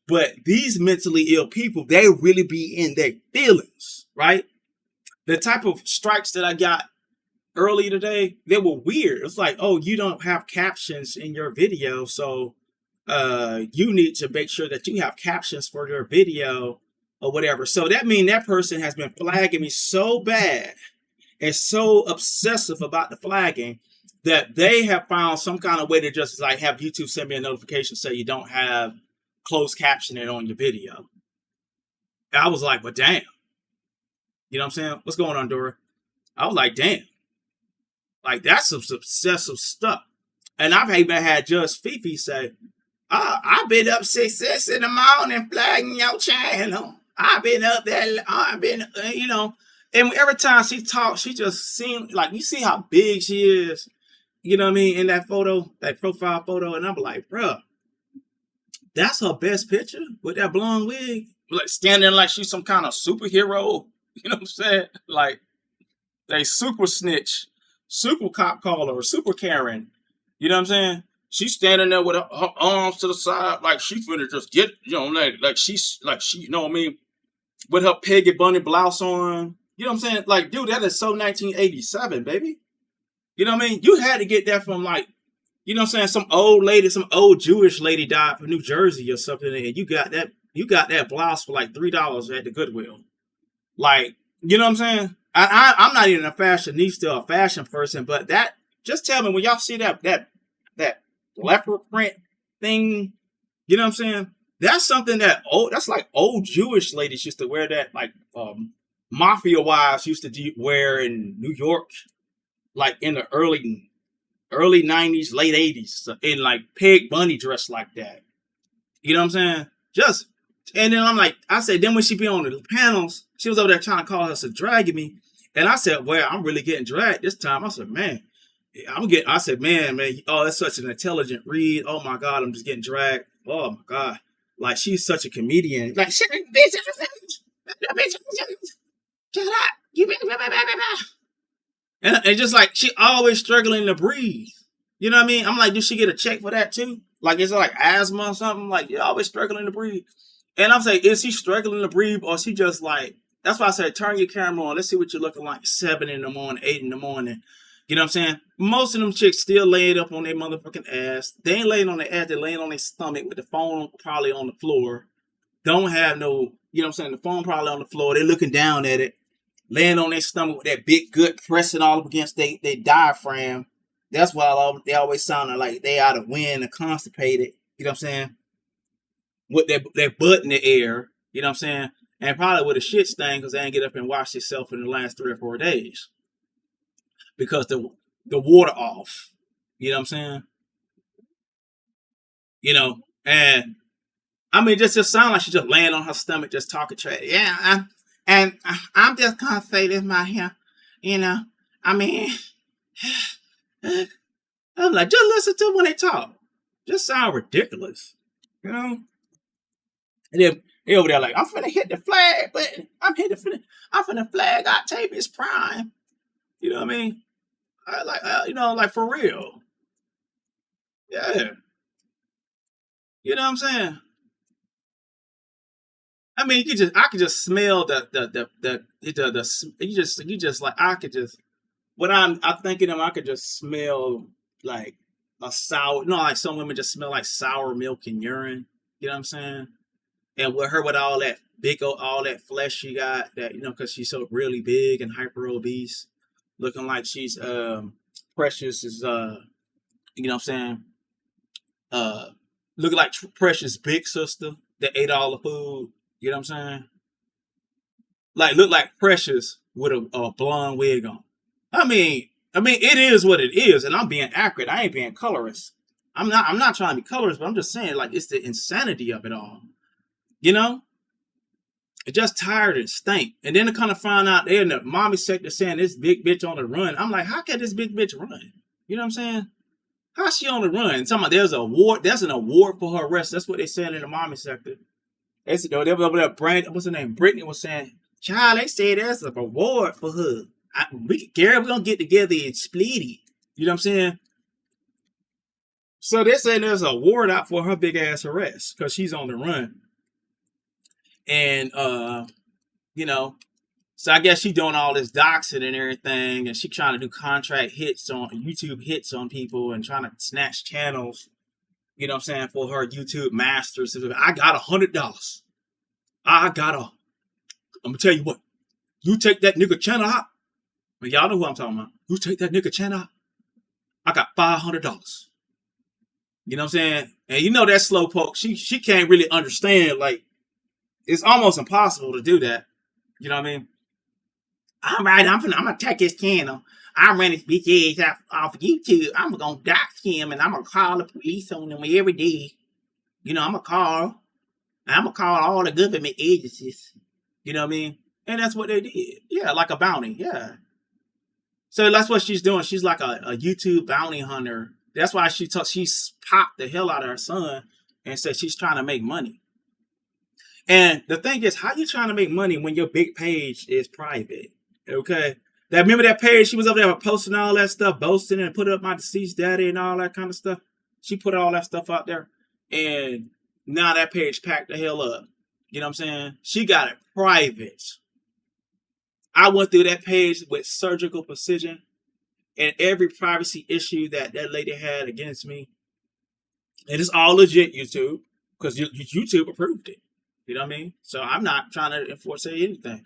But these mentally ill people, they really be in their feelings, right? The type of strikes that I got early today, they were weird. It's like, oh, you don't have captions in your video, so you need to make sure that you have captions for your video or whatever. So that means that person has been flagging me so bad and so obsessive about the flagging that they have found some kind of way to just like have YouTube send me a notification say you don't have closed captioning on your video. And I was like, but damn. You know what I'm saying? What's going on, Dora? I was like, damn. Like, that's some obsessive stuff. And I've even had Judge Fifi say, I've been up 6 in the morning flagging your channel. I've been up there, and every time she talks, she just seems like, you see how big she is, you know what I mean, in that photo, that profile photo. And I'm like, bruh, that's her best picture with that blonde wig, like standing like she's some kind of superhero. You know what I'm saying? Like, they super snitch, super cop caller, or super Karen. You know what I'm saying? She's standing there with her arms to the side, like she finna just get, like she, you know what I mean, with her Peggy Bunny blouse on. You know what I'm saying? Like, dude, that is so 1987, baby. You know what I mean? You had to get that from, like, you know what I'm saying, some old lady, some old Jewish lady died from New Jersey or something, and you got that blouse for like $3 at the Goodwill. Like, you know what I'm saying? I'm not even a fashionista or a fashion person, but that, just tell me, when y'all see that leopard print thing, you know what I'm saying? That's something that's like old Jewish ladies used to wear, that like mafia wives used to wear in New York, like in the early 90s, late 80s, in like Peg Bunny dress like that. You know what I'm saying? And then I'm like, I said, then when she be on the panels, she was over there trying to call us dragging me. And I said, well, I'm really getting dragged this time. I said, man, oh, that's such an intelligent read. Oh my God, I'm just getting dragged. Oh my God. Like, she's such a comedian. Like, shut up. And just like, she always struggling to breathe. You know what I mean? I'm like, did she get a check for that too? Like, is it like asthma or something? Like, you're always struggling to breathe. And I'm saying, is she struggling to breathe, or she just like, that's why I said, turn your camera on. Let's see what you're looking like 7 in the morning, 8 in the morning. You know what I'm saying? Most of them chicks still laid up on their motherfucking ass. They ain't laying on their ass. They're laying on their stomach with the phone probably on the floor. Don't have no, you know what I'm saying? The phone probably on the floor. They're looking down at it. laying on their stomach with that big gut pressing all up against their diaphragm. That's why they always sounding like they out of wind and constipated. You know what I'm saying? With their butt in the air. You know what I'm saying? And probably with a shit stain because they ain't get up and wash themselves in the last 3 or 4 days because the water off. You know what I'm saying? You know, and I mean, just sound like she's just laying on her stomach, just talking trash. Yeah, I'm just gonna say this, my here. You know, I mean, I'm like, just listen to them when they talk. Just sound ridiculous, you know. And then they over there like, I'm finna hit the flag, but I'm finna flag Octavius Prime. You know what I mean? You know, like for real. Yeah. You know what I'm saying? I mean, I could just smell you just like I could just what I'm thinking of I could just smell like a sour, like some women just smell like sour milk and urine. You know what I'm saying? And with her with all that flesh she got, that because she's so really big and hyper obese, looking like she's Precious is you know what I'm saying, uh looking like Precious' big sister that ate all the food. You know what I'm saying? Like look like Precious with a blonde wig on. I mean, it is what it is, and I'm being accurate. I ain't being colorist. I'm not trying to be colorist, but I'm just saying like it's the insanity of it all. You know? It just tired and stank. And then to kind of find out they're in the mommy sector saying this big bitch on the run. I'm like, how can this big bitch run? You know what I'm saying? How's she on the run? Talking about there's an award for her arrest. That's what they saying in the mommy sector. They said, they were over there, what's her name? Brittany was saying, child, they said there's an award for her. Gary, we're gonna get together and split it. You know what I'm saying? So they're saying there's an award out for her big ass arrest because she's on the run. And you know, so I guess she's doing all this doxing and everything, and she trying to do contract hits on YouTube hits on people and trying to snatch channels. You know what I'm saying, for her YouTube masters. I got $100. I'm gonna tell you what. You take that nigga channel out. But y'all know who I'm talking about. You take that nigga channel out. I got $500. You know what I'm saying? And you know that slowpoke. She can't really understand. Like it's almost impossible to do that. You know what I mean? All right, I'm gonna take his channel. I'm running his bitch ass off of YouTube. I'm gonna dox him and I'm gonna call the police on him every day. You know, I'm gonna call all the government agencies. You know what I mean? And that's what they did. Yeah, like a bounty. Yeah. So that's what she's doing. She's like a YouTube bounty hunter. That's why she's popped the hell out of her son and said she's trying to make money. And the thing is, how you trying to make money when your big page is private? Okay. Remember that page she was over there posting all that stuff, boasting and put up my deceased daddy and all that kind of stuff. She put all that stuff out there. And now that page packed the hell up. You know what I'm saying? She got it private. I went through that page with surgical precision and every privacy issue that lady had against me. And it's all legit, YouTube, because YouTube approved it. You know what I mean? So I'm not trying to enforce anything.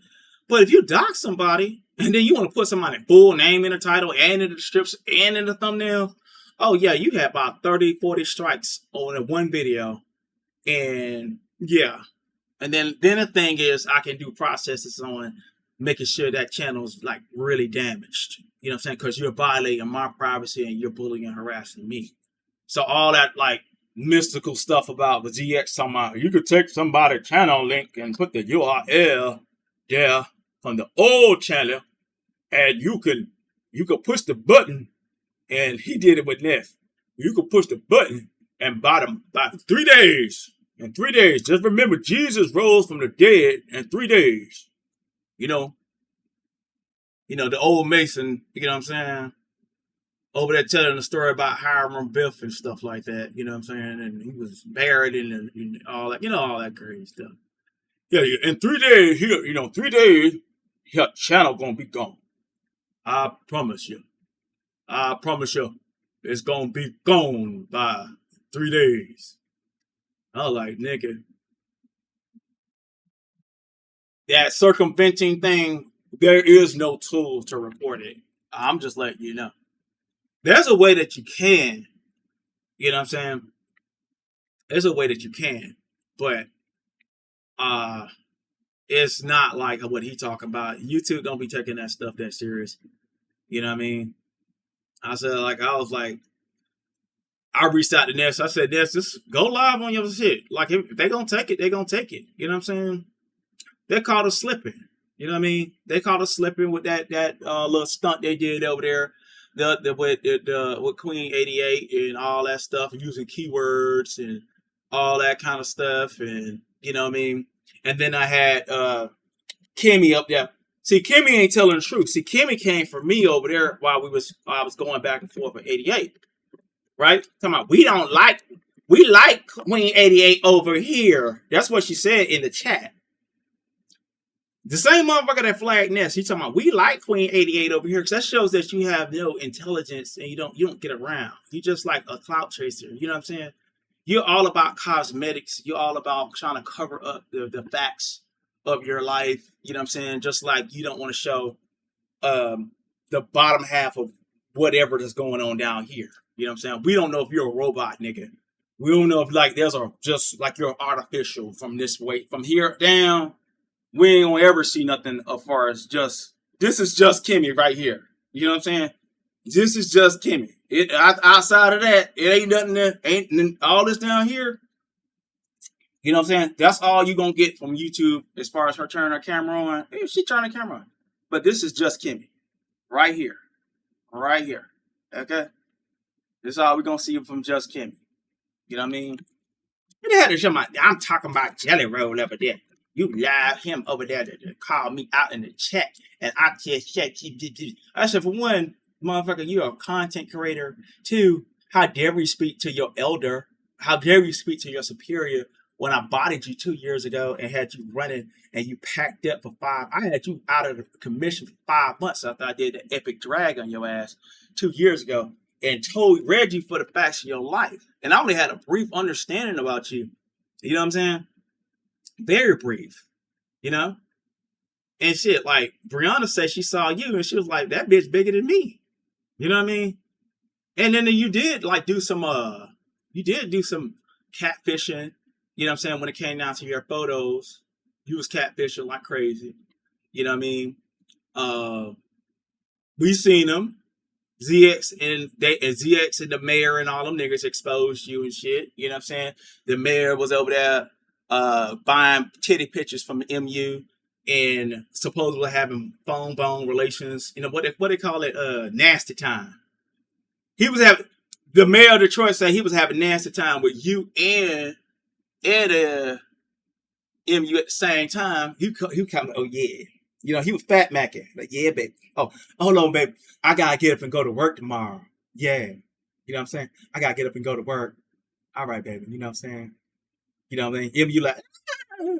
But if you dox somebody and then you want to put somebody's full name in the title and in the description and in the thumbnail, oh yeah, you have about 30, 40 strikes on one video. And yeah. And then the thing is I can do processes on making sure that channel is like really damaged. You know what I'm saying? Because you're violating my privacy and you're bullying and harassing me. So all that like mystical stuff about the GX talking about you could take somebody's channel link and put the URL there from the old channel and you could push the button, and he did it with Neff. You could push the button and by 3 days. In 3 days, just remember Jesus rose from the dead in 3 days. You know, the old Mason, you know what I'm saying? Over there telling the story about Hiram Biff and stuff like that, you know what I'm saying? And he was buried in all that, all that crazy stuff. Yeah, in 3 days, 3 days, your channel gonna be gone. I promise you. It's gonna be gone by 3 days. I was like, nigga. That circumventing thing There is no tool to report it. I'm just letting you know. There's a way that you can, you know what I'm saying? There's a way that you can, but uh it's not like what he talking about. YouTube don't be taking that stuff that serious. You know what I mean? I said like I was like I reached out to Ness. I said, Ness, just go live on your shit. Like if they gonna take it, they gonna take it. You know what I'm saying? They called us slipping. You know what I mean? They called us slipping with that little stunt they did over there, with Queen 88 and all that stuff, and using keywords and all that kind of stuff, and you know what I mean. And then I had Kimmy up there. See, Kimmy ain't telling the truth. See, Kimmy came for me over there while I was going back and forth with 88. Right? Come on, we like Queen 88 over here. That's what she said in the chat. The same motherfucker that flagged Ness, he talking about we like Queen 88 over here because that shows that you have no intelligence and you don't get around. You just like a clout chaser. You know what I'm saying? You're all about cosmetics. You're all about trying to cover up the facts of your life. You know what I'm saying? Just like you don't want to show the bottom half of whatever is going on down here. You know what I'm saying? We don't know if you're a robot, nigga. We don't know if like there's a just like you're artificial from this way from here down. We ain't gonna ever see nothing as far as just this is just Kimmy right here. You know what I'm saying? This is just Kimmy. Outside of that, it ain't nothing that ain't all this down here. You know what I'm saying? That's all you gonna get from YouTube as far as her turning her camera on. Hey, she turning her camera on. But this is just Kimmy. Right here. Right here. Okay? This is all we're gonna see from just Kimmy. You know what I mean? You had to show I'm talking about Jelly Roll over there. You live him over there to call me out in the chat. And I just said, I said, for one, motherfucker, you're a content creator. Two, how dare you speak to your elder? How dare you speak to your superior when I bodied you 2 years ago and had you running and you packed up for 5? I had you out of the commission for 5 months after I did the epic drag on your ass 2 years ago and read you for the facts of your life. And I only had a brief understanding about you. You know what I'm saying? Very brief, you know? And shit, like, Brianna said she saw you and she was like, that bitch bigger than me. You know what I mean? And then you did, like, do some catfishing, you know what I'm saying, when it came down to your photos. You was catfishing like crazy. You know what I mean? We seen them. ZX and the mayor and all them niggas exposed you and shit. You know what I'm saying? The mayor was over there buying titty pictures from the MU and supposedly having phone bone relations. You know what they call it? Nasty time. He was having the mayor of Detroit said he was having nasty time with you and MU at the same time. He come, oh yeah. You know, he was fat macking. Like, yeah, baby. Oh, hold on, baby. I gotta get up and go to work tomorrow. Yeah. You know what I'm saying? I gotta get up and go to work. All right, baby. You know what I'm saying? You know what I mean? If you like,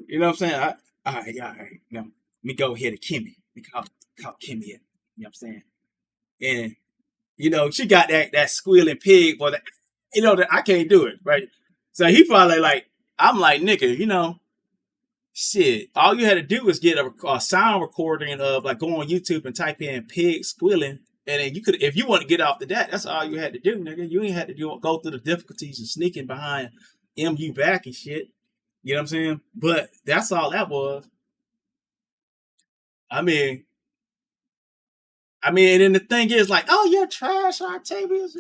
you know what I'm saying? All right. You know, let me go here to Kimmy. We call Kimmy in. You know what I'm saying? And, you know, she got that squealing pig, but you know, that I can't do it, right? So he probably like, I'm like, nigga, you know, shit, all you had to do was get a sound recording of like go on YouTube and type in pig squealing. And then you could, if you want to get off the dat, that's all you had to do, nigga. You ain't had to go through the difficulties of sneaking behind MU back and shit. You know what I'm saying? But that's all that was. I mean, and then the thing is like, oh, you're trash, Octavius,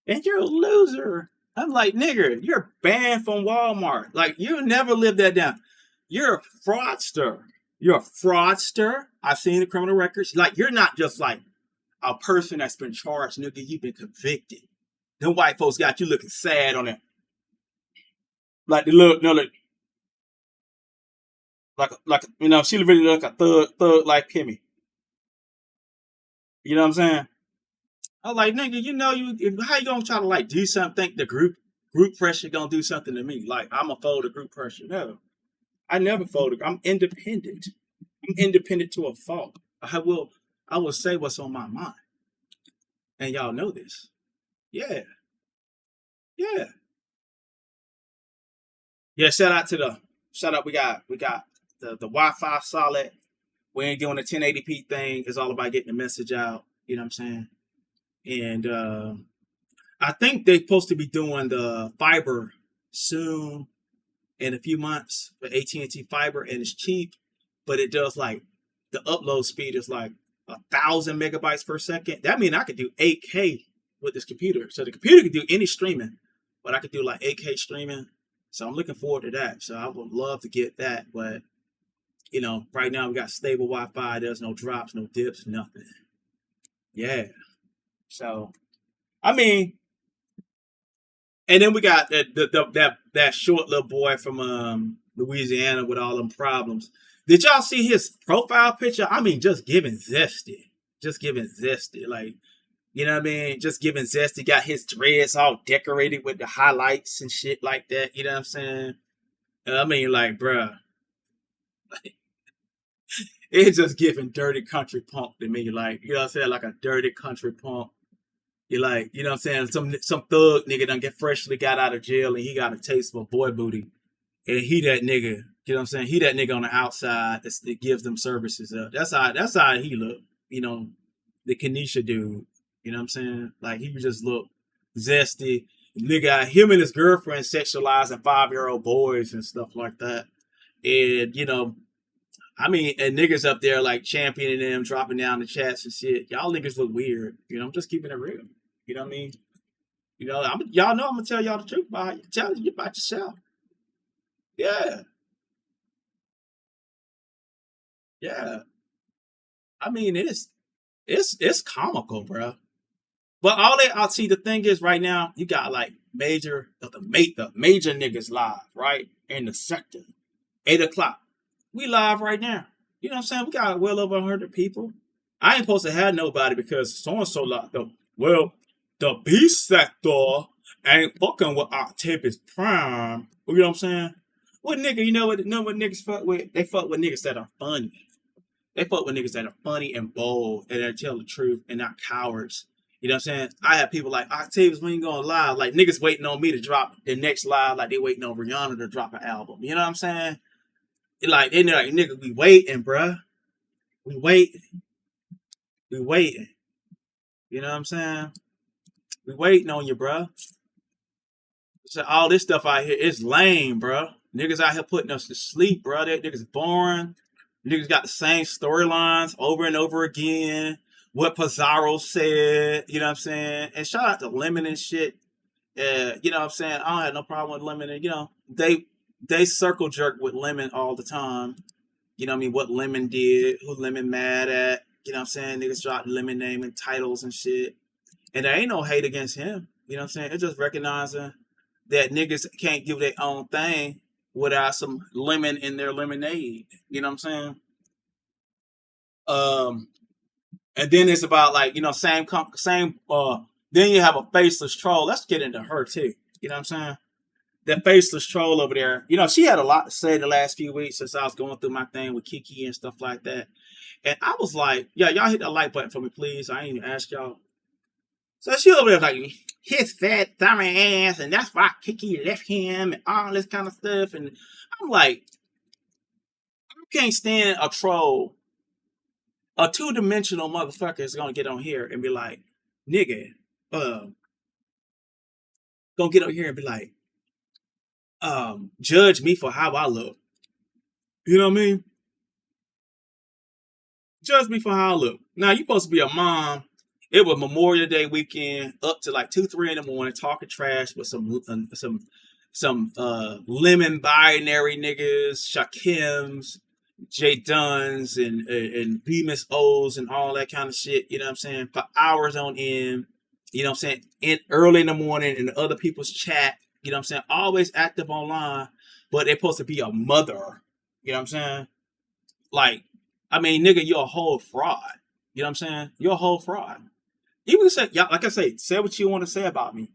and you're a loser. I'm like, nigga, you're banned from Walmart. Like, you never lived that down. You're a fraudster. You're a fraudster. I've seen the criminal records. Like, you're not just like a person that's been charged, nigga. You've been convicted. Them white folks got you looking sad on it. Like the look, no, like you know, she really look like a thug like Kimmy. You know what I'm saying? I'm like, nigga, you know, how you gonna try to like do something? Think the group pressure gonna do something to me? Like I'm gonna fold the group pressure? No, I never fold it. I'm independent. I'm independent to a fault. I will say what's on my mind, and y'all know this. Yeah. Shout out. We got the Wi-Fi solid. We ain't doing a 1080p thing. It's all about getting the message out. You know what I'm saying? And I think they're supposed to be doing the fiber soon in a few months for AT&T fiber, and it's cheap, but it does like the upload speed is like 1,000 megabytes per second. That means I could do 8K with this computer. So the computer could do any streaming, but I could do like 8K streaming. So I'm looking forward to that. So I would love to get that, but you know, right now we got stable Wi-Fi. There's no drops, no dips, nothing. Yeah. So I mean, and then we got that short little boy from Louisiana with all them problems. Did y'all see his profile picture? I mean, just giving zesty, like, you know what I mean? Just giving zesty. Got his dreads all decorated with the highlights and shit like that. You know what I'm saying? I mean, like, bruh, it's just giving dirty country punk to me. Like, you know what I'm saying? Like a dirty country punk. You like, you know what I'm saying? Some thug nigga done freshly got out of jail and he got a taste for boy booty. And he that nigga, you know what I'm saying? He that nigga on the outside that gives them services up. That's how he look. You know, the Kenesha dude. You know what I'm saying? Like he just look zesty. Nigga, him and his girlfriend sexualizing 5-year-old boys and stuff like that. And, you know, I mean, and niggas up there like championing them, dropping down the chats and shit. Y'all niggas look weird. You know, I'm just keeping it real. You know what I mean? You know, y'all know I'm gonna tell y'all the truth about tell you about yourself. Yeah, yeah. I mean, it's comical, bro. But all that I see, the thing is, right now you got like the major niggas live, right in the sector, 8 o'clock. We live right now. You know what I'm saying? We got well over 100 people. I ain't supposed to have nobody because so and so like the well, the B sector ain't fucking with Octavius Prime. You know what I'm saying? What nigga? You know what niggas fuck with? They fuck with niggas that are funny. They fuck with niggas that are funny and bold and that tell the truth and not cowards. You know what I'm saying? I have people like Octavius, when you going live? Like niggas waiting on me to drop the next live, like they waiting on Rihanna to drop an album. You know what I'm saying? Like they like nigga, we waiting, bruh. We waiting. We waiting. You know what I'm saying? We waiting on you, bruh. So all this stuff out here is lame, bruh. Niggas out here putting us to sleep, bruh. That niggas boring. Niggas got the same storylines over and over again. What Pizarro said, you know what I'm saying? And shout out to Lemon and shit. You know what I'm saying? I don't have no problem with Lemon. And, you know, they circle jerk with Lemon all the time. You know what I mean? What Lemon did, who Lemon mad at. You know what I'm saying? Niggas drop Lemon name and titles and shit. And there ain't no hate against him. You know what I'm saying? It's just recognizing that niggas can't do their own thing without some lemon in their lemonade. You know what I'm saying? And then it's about like, you know, same then you have a faceless troll. Let's get into her too. You know what I'm saying? That faceless troll over there, you know, she had a lot to say the last few weeks since I was going through my thing with Kiki and stuff like that. And I was like, yeah, y'all hit that like button for me, please. I ain't even asked y'all. So she over there like, his fat thummy ass, and that's why Kiki left him and all this kind of stuff. And I'm like, I can't stand a troll. A two-dimensional motherfucker is gonna get on here and be like, nigga, gonna get on here and be like, judge me for how I look. You know what I mean? Judge me for how I look. Now you supposed to be a mom. It was Memorial Day weekend, up to like 2, 3 in the morning, talking trash with some lemon binary niggas, Shakims, J Duns, and Bemis O's and all that kind of shit. You know what I'm saying? For hours on end. You know what I'm saying? Early in the morning in other people's chat. You know what I'm saying? Always active online, but they're supposed to be a mother. You know what I'm saying? Like, I mean, nigga, you're a whole fraud. You know what I'm saying? You're a whole fraud. You can say, yeah, like I say what you want to say about me.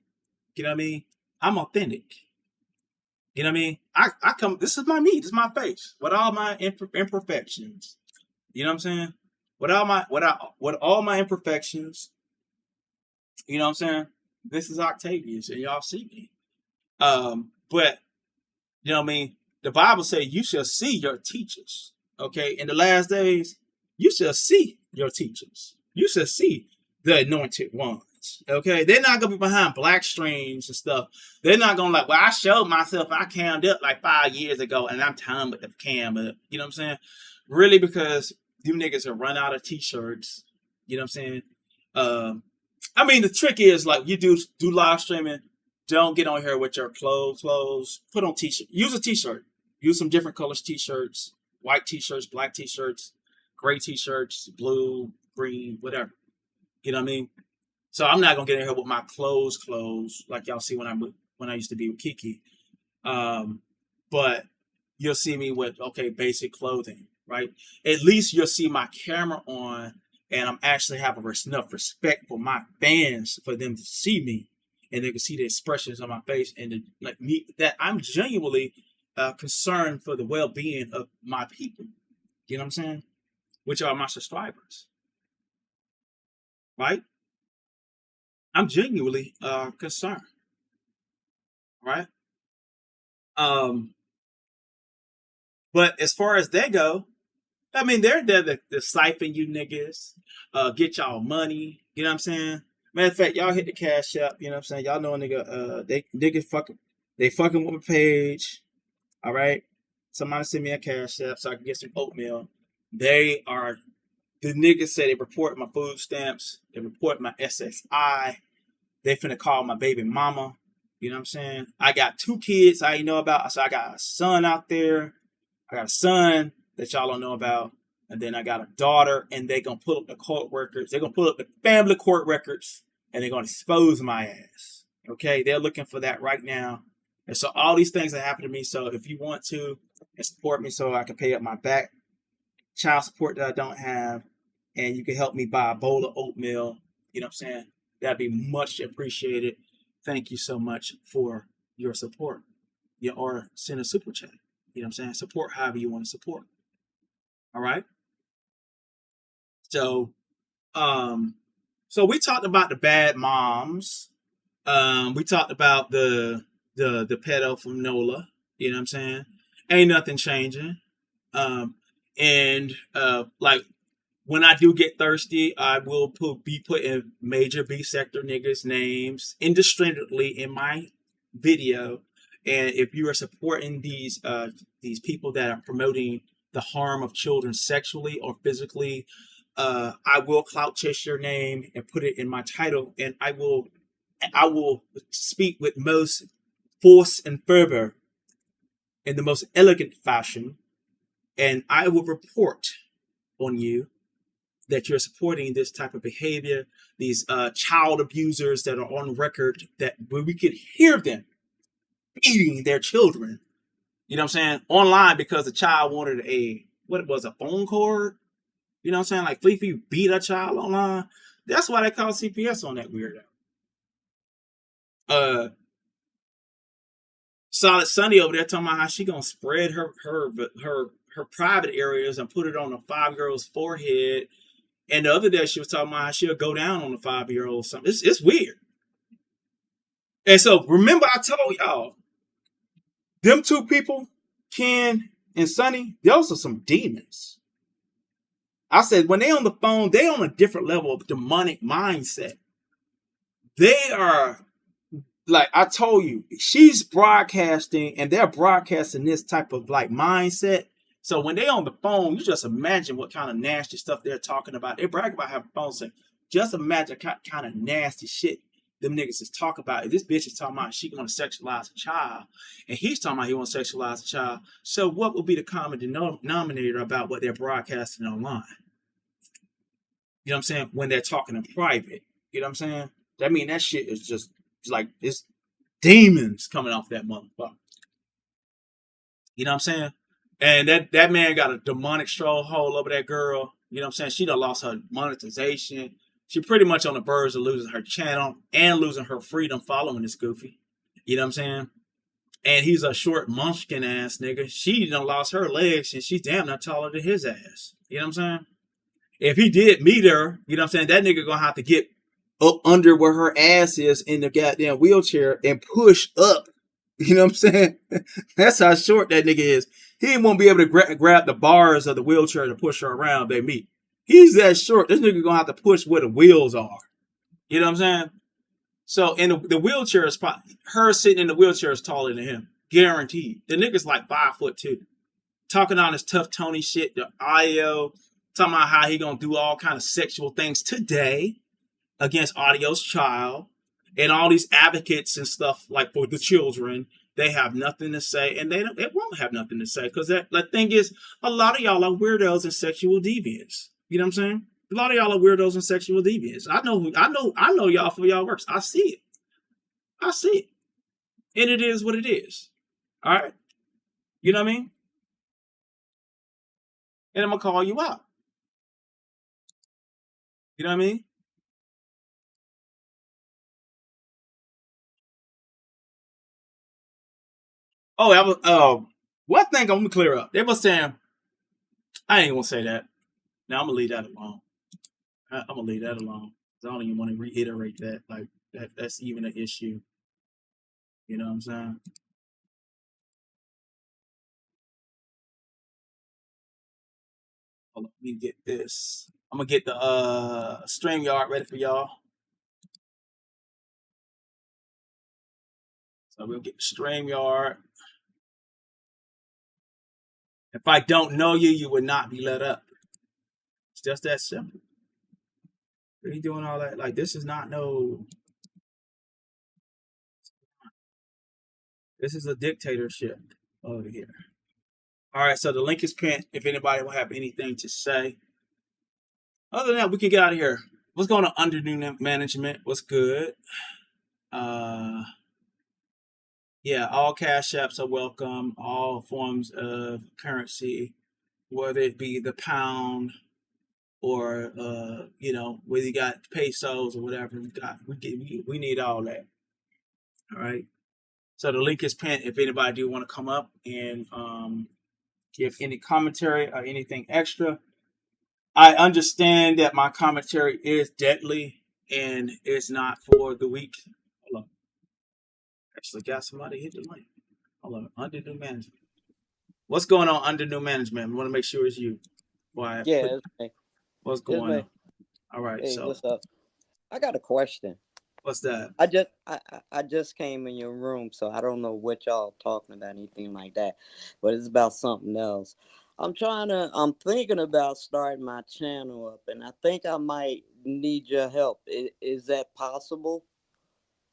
You know what I mean? I'm authentic. You know what I mean? I come, this is my me, this is my face, with all my imperfections. You know what I'm saying? With all my imperfections, you know what I'm saying? This is Octavius, and y'all see me. But you know what I mean? The Bible says you shall see your teachers. Okay, in the last days, you shall see your teachers. You shall see the anointed ones. Okay, they're not gonna be behind black streams and stuff. They're not gonna like, well, I showed myself, I cammed up like 5 years ago, and I'm time with the cam up. You know what I'm saying? Really, because you niggas have run out of t-shirts. You know what I'm saying? I mean, the trick is like you do live streaming. Don't get on here with your clothes. Put on t-shirt. Use a t-shirt. Use some different colors t-shirts. White t-shirts, black t-shirts, gray t-shirts, blue, green, whatever. You know what I mean? So I'm not gonna get in here with my clothes like y'all see when I used to be with Kiki. But you'll see me with basic clothing, right? At least you'll see my camera on, and I'm actually having enough respect for my fans for them to see me, and they can see the expressions on my face, and like me that I'm genuinely concerned for the well-being of my people. You know what I'm saying? Which are my subscribers, right? I'm genuinely concerned, right? But as far as they go, I mean, they're there to siphon you niggas, get y'all money. You know what I'm saying? Matter of fact, y'all hit the cash app. You know what I'm saying? Y'all know a nigga. They fucking with my page. All right. Somebody send me a cash app so I can get some oatmeal. The niggas say they report my food stamps. They report my SSI. They finna call my baby mama. You know what I'm saying? I got 2 kids I ain't know about. So I got a son out there. I got a son that y'all don't know about. And then I got a daughter, and they gonna pull up the court records. They're gonna pull up the family court records, and they're gonna expose my ass. Okay? They're looking for that right now. And so all these things that happen to me. So if you want to support me so I can pay up my back child support that I don't have, and you can help me buy a bowl of oatmeal, you know what I'm saying? That'd be much appreciated. Thank you so much for your support. Or send a super chat. You know what I'm saying? Support however you want to support. All right. So, we talked about the bad moms. We talked about the pedo from NOLA. You know what I'm saying? Ain't nothing changing. Like when I do get thirsty, I will be putting major B sector niggas' names indiscriminately in my video. And if you are supporting these people that are promoting the harm of children sexually or physically, I will clout chase your name and put it in my title, and I will speak with most force and fervor in the most elegant fashion, and I will report on you that you're supporting this type of behavior, these child abusers that are on record, that when we could hear them beating their children, you know what I'm saying, online because the child wanted a phone cord. You know what I'm saying? Like Fifi beat a child online. That's why they call CPS on that weirdo. Solid Sunday over there talking about how she gonna spread her private areas and put it on a 5-year-old's forehead. And the other day she was talking about how she'll go down on a 5-year-old or something. It's weird. And so remember I told y'all, them 2 people, Ken and Sonny, those are some demons. I said, when they on the phone, they on a different level of demonic mindset. They are, like I told you, she's broadcasting, and they're broadcasting this type of like mindset. So when they on the phone, you just imagine what kind of nasty stuff they're talking about. They brag about having phones. So just imagine kind of nasty shit them niggas is talking about. If this bitch is talking about she want to sexualize a child, and he's talking about he want to sexualize a child. So what would be the common denominator about what they're broadcasting online? You know what I'm saying? When they're talking in private. You know what I'm saying? That mean that shit is just like, it's demons coming off that motherfucker. You know what I'm saying? And that man got a demonic stronghold over that girl. You know what I'm saying? She done lost her monetization. She pretty much on the verge of losing her channel and losing her freedom following this goofy. You know what I'm saying? And he's a short munchkin ass nigga. She done lost her legs and she's damn not taller than his ass. You know what I'm saying? If he did meet her, you know what I'm saying, that nigga gonna have to get up under where her ass is in the goddamn wheelchair and push up. You know what I'm saying? That's how short that nigga is. He won't be able to grab the bars of the wheelchair to push her around. They meet. He's that short. This nigga gonna have to push where the wheels are. You know what I'm saying? So, and the wheelchair is probably, her sitting in the wheelchair is taller than him, guaranteed. The nigga's like 5'2", talking on his tough Tony shit, the IO, talking about how he gonna do all kind of sexual things today against Audio's child, and all these advocates and stuff like for the children. They have nothing to say, and they won't have nothing to say because the thing is, a lot of y'all are weirdos and sexual deviants. You know what I'm saying? A lot of y'all are weirdos and sexual deviants. I know y'all for y'all works. I see it. I see it. And it is what it is. All right. You know what I mean? And I'm gonna call you out. You know what I mean? Oh, I was, one thing I'm gonna clear up. They were saying I ain't gonna say that. Now I'm gonna leave that alone. I'm gonna leave that alone. I don't even want to reiterate that. Like that's even an issue. You know what I'm saying? Hold on, let me get this. I'm gonna get the StreamYard ready for y'all. So we'll get the StreamYard. If I don't know you, you would not be let up. It's just that simple. What are you doing all that? Like this is not no. This is a dictatorship over here. All right, so the link is pinned. If anybody will have anything to say, other than that, we can get out of here. What's going on under new management? What's good? Yeah, all cash apps are welcome. All forms of currency, whether it be the pound or whether you got pesos or whatever we got. We need all that. All right. So the link is pinned. If anybody do want to come up and give any commentary or anything extra, I understand that my commentary is deadly and it's not for the weak. Hold on. Actually got somebody hit the link. Hold on. Under new management. What's going on under new management? I want to make sure it's you. Why? Yeah, it's me. What's It's going me. on? All right. Hey, So what's up? I got a question. what's that? I just came in your room, so I don't know what y'all talking about, anything like that. But it's about something else. I'm thinking about starting my channel up, and I think I might need your help. Is that possible?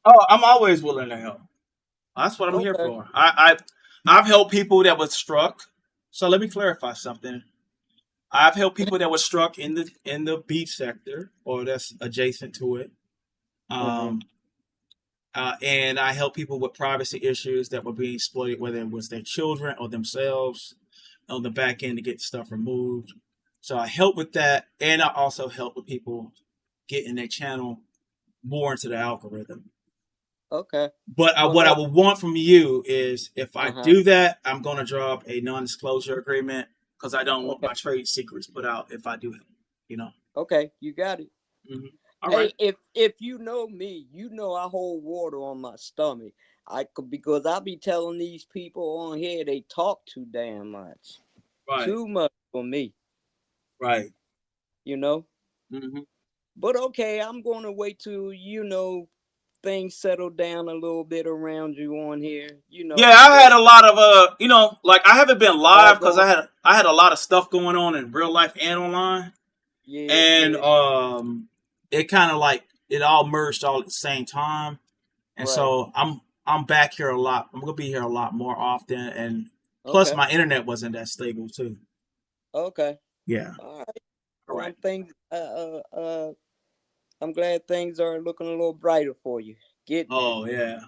Oh, I'm always willing to help. That's what I'm here Okay. for. I've helped people that were struck. So let me clarify something. I've helped people that were struck in the beef sector or that's adjacent to it. Mm-hmm. Um, and I help people with privacy issues that were being exploited, whether it was their children or themselves, on the back end to get stuff removed. So I help with that, and I also help with people getting their channel more into the algorithm. Okay. But Well, what I would want from you is if I uh-huh. do that, I'm going to draw up a non-disclosure agreement because I don't want Okay. my trade secrets put out if I do it. You know. Okay. You got it. Mm-hmm. All right. Hey, if you know me, you know I hold water on my stomach. I could, because I be telling these people on here they talk too damn much, Right. too much for me. Right. You know. Mm-hmm. But okay, I'm gonna wait till things settle down a little bit around you on here. Yeah, I That had a lot of like I haven't been live start because going. I had a lot of stuff going on in real life and online, Yeah, and yeah, it kind of like it all merged all at the same time, and right. so I'm back here a lot. I'm gonna be here a lot more often, and plus Okay, my internet wasn't that stable too. okay. Yeah. All right. All Well, right. I'm glad things are looking a little brighter for you. Getting there. Oh yeah.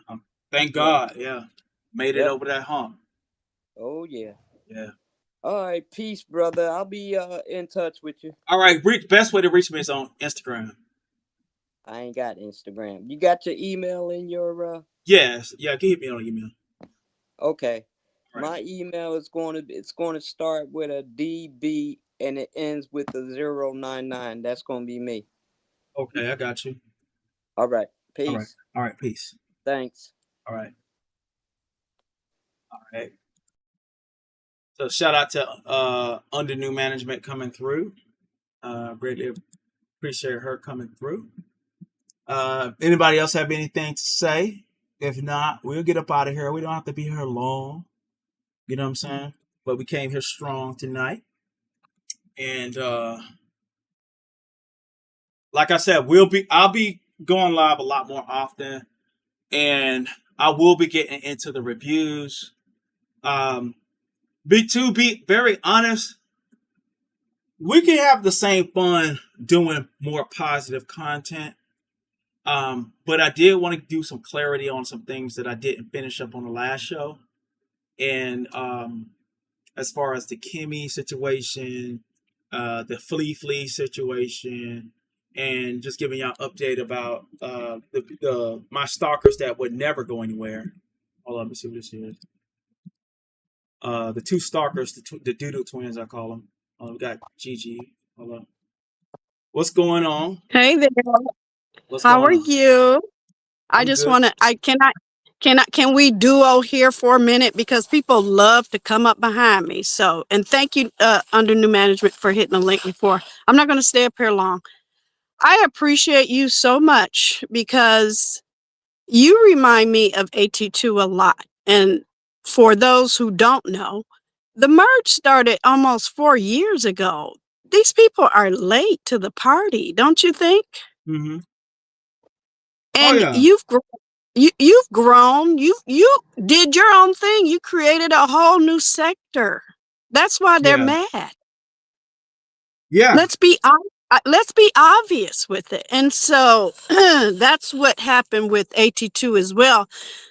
Thank Yep, God. Yeah. Made it yep. over that hump. Oh yeah. Yeah. All right, peace, brother. I'll be in touch with you. All right. Best way to reach me is on Instagram. I ain't got Instagram. You got your email in your Yes. Yeah. Can you hit me on email. Okay. All right. My email is going to start with a DB and it ends with a 099. That's going to be me. Okay. I got you. All right. All right. Peace. All right. Peace. Thanks. All right. All right. So shout out to under new management coming through. Greatly appreciate her coming through. Anybody else have anything to say? If not, we'll get up out of here. We don't have to be here long. You know what I'm saying? But we came here strong tonight. And like I said, I'll be going live a lot more often. And I will be getting into the reviews. To be very honest, we can have the same fun doing more positive content. But I did want to do some clarity on some things that I didn't finish up on the last show. And as far as the Kimmy situation, the Flea situation, and just giving y'all an update about my stalkers that would never go anywhere. Hold on, let me see what this is. The two stalkers, the Doodle twins, I call them. We got Gigi. Hold on. What's going on? Hey there. What's How going are on? you? I I'm just good. want to, can we duo here for a minute? Because people love to come up behind me. So, and thank you, under new management for hitting the link before. I'm not going to stay up here long. I appreciate you so much because you remind me of AT2 a lot. And for those who don't know, the merge started almost 4 years ago. These people are late to the party, don't you think? Mm-hmm. Oh And yeah. you've grown. You did your own thing. You created a whole new sector. That's why they're Yeah. mad. Yeah. Let's be obvious with it. And so that's what happened with AT2 as well.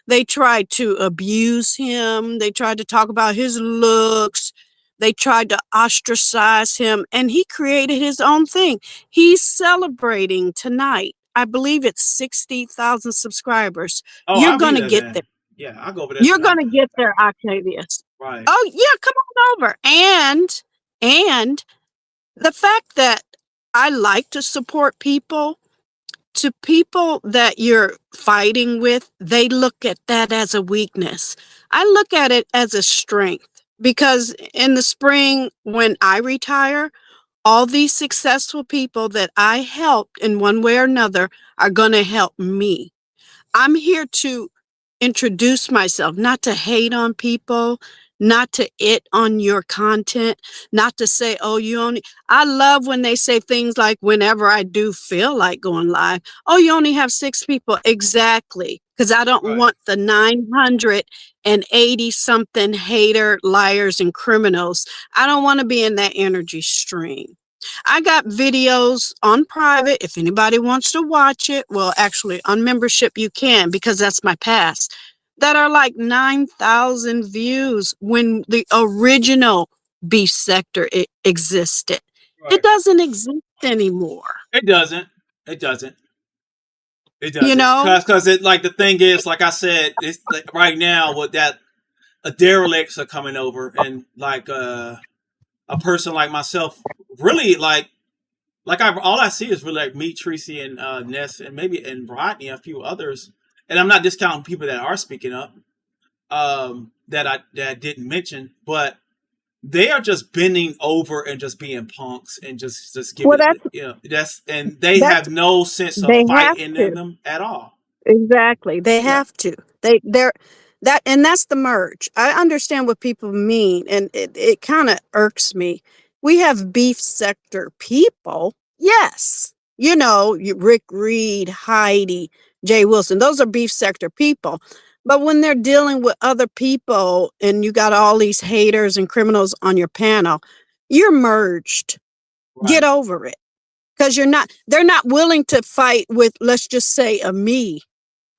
They tried to abuse him. They tried to talk about his looks. They tried to ostracize him, and he created his own thing. He's celebrating tonight. I believe it's 60,000 subscribers. Oh, You're I'll be going to there get then. there. Yeah, I'll go over there You're going tonight. to get there, Octavius. Right. Oh, yeah, come on over. And the fact that I like to support people, to people that you're fighting with, they look at that as a weakness. I look at it as a strength because in the spring, when I retire, all these successful people that I helped in one way or another are going to help me. I'm here to introduce myself, not to hate on people, not to it on your content, not to say, oh, you only, I love when they say things like, whenever I do feel like going live, oh, you only have 6 people. Exactly. Because I don't Right. want the 980 something hater, liars, and criminals. I don't want to be in that energy stream. I got videos on private. If anybody wants to watch it, well, actually, on membership, you can because that's my past, that are like 9,000 views when the original beef sector existed. It Right. doesn't exist anymore. It doesn't. It doesn't. It You doesn't. know, Cause it like the thing is, like I said, it's like right now with that a derelicts are coming over and like a person like myself really like I all I see is really like me, Tracy, and Ness, and maybe and Rodney, a few others. And I'm not discounting people that are speaking up, that I didn't mention, but they are just bending over and just being punks and just well, giving it, that's and they have that's, no sense of they have fighting in to. them at all. Exactly. They Yeah, have to. They're that, and that's the merge. I understand what people mean, and it kind of irks me. We have beef sector people. Yes. You know, Rick Reed, Heidi, Jay Wilson, those are beef sector people. But when they're dealing with other people and you got all these haters and criminals on your panel, you're merged. Get right, over it. Because they're not willing to fight with, let's just say, a me,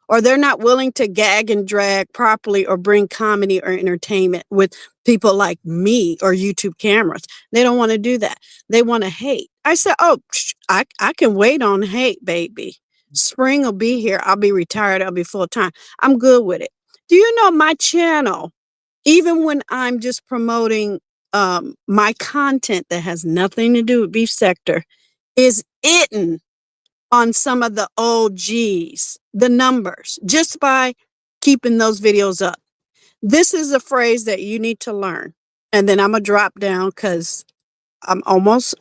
or they're not willing to gag and drag properly or bring comedy or entertainment with people like me or YouTube cameras. They don't want to do that. They want to hate. I said, oh, I can wait on hate, baby. Spring will be here. I'll be retired. I'll be full time. I'm good with it. Do you know my channel, even when I'm just promoting my content that has nothing to do with beef sector, is eaten on some of the OGs, the numbers, just by keeping those videos up. This is a phrase that you need to learn. And then I'm going to drop down because I'm almost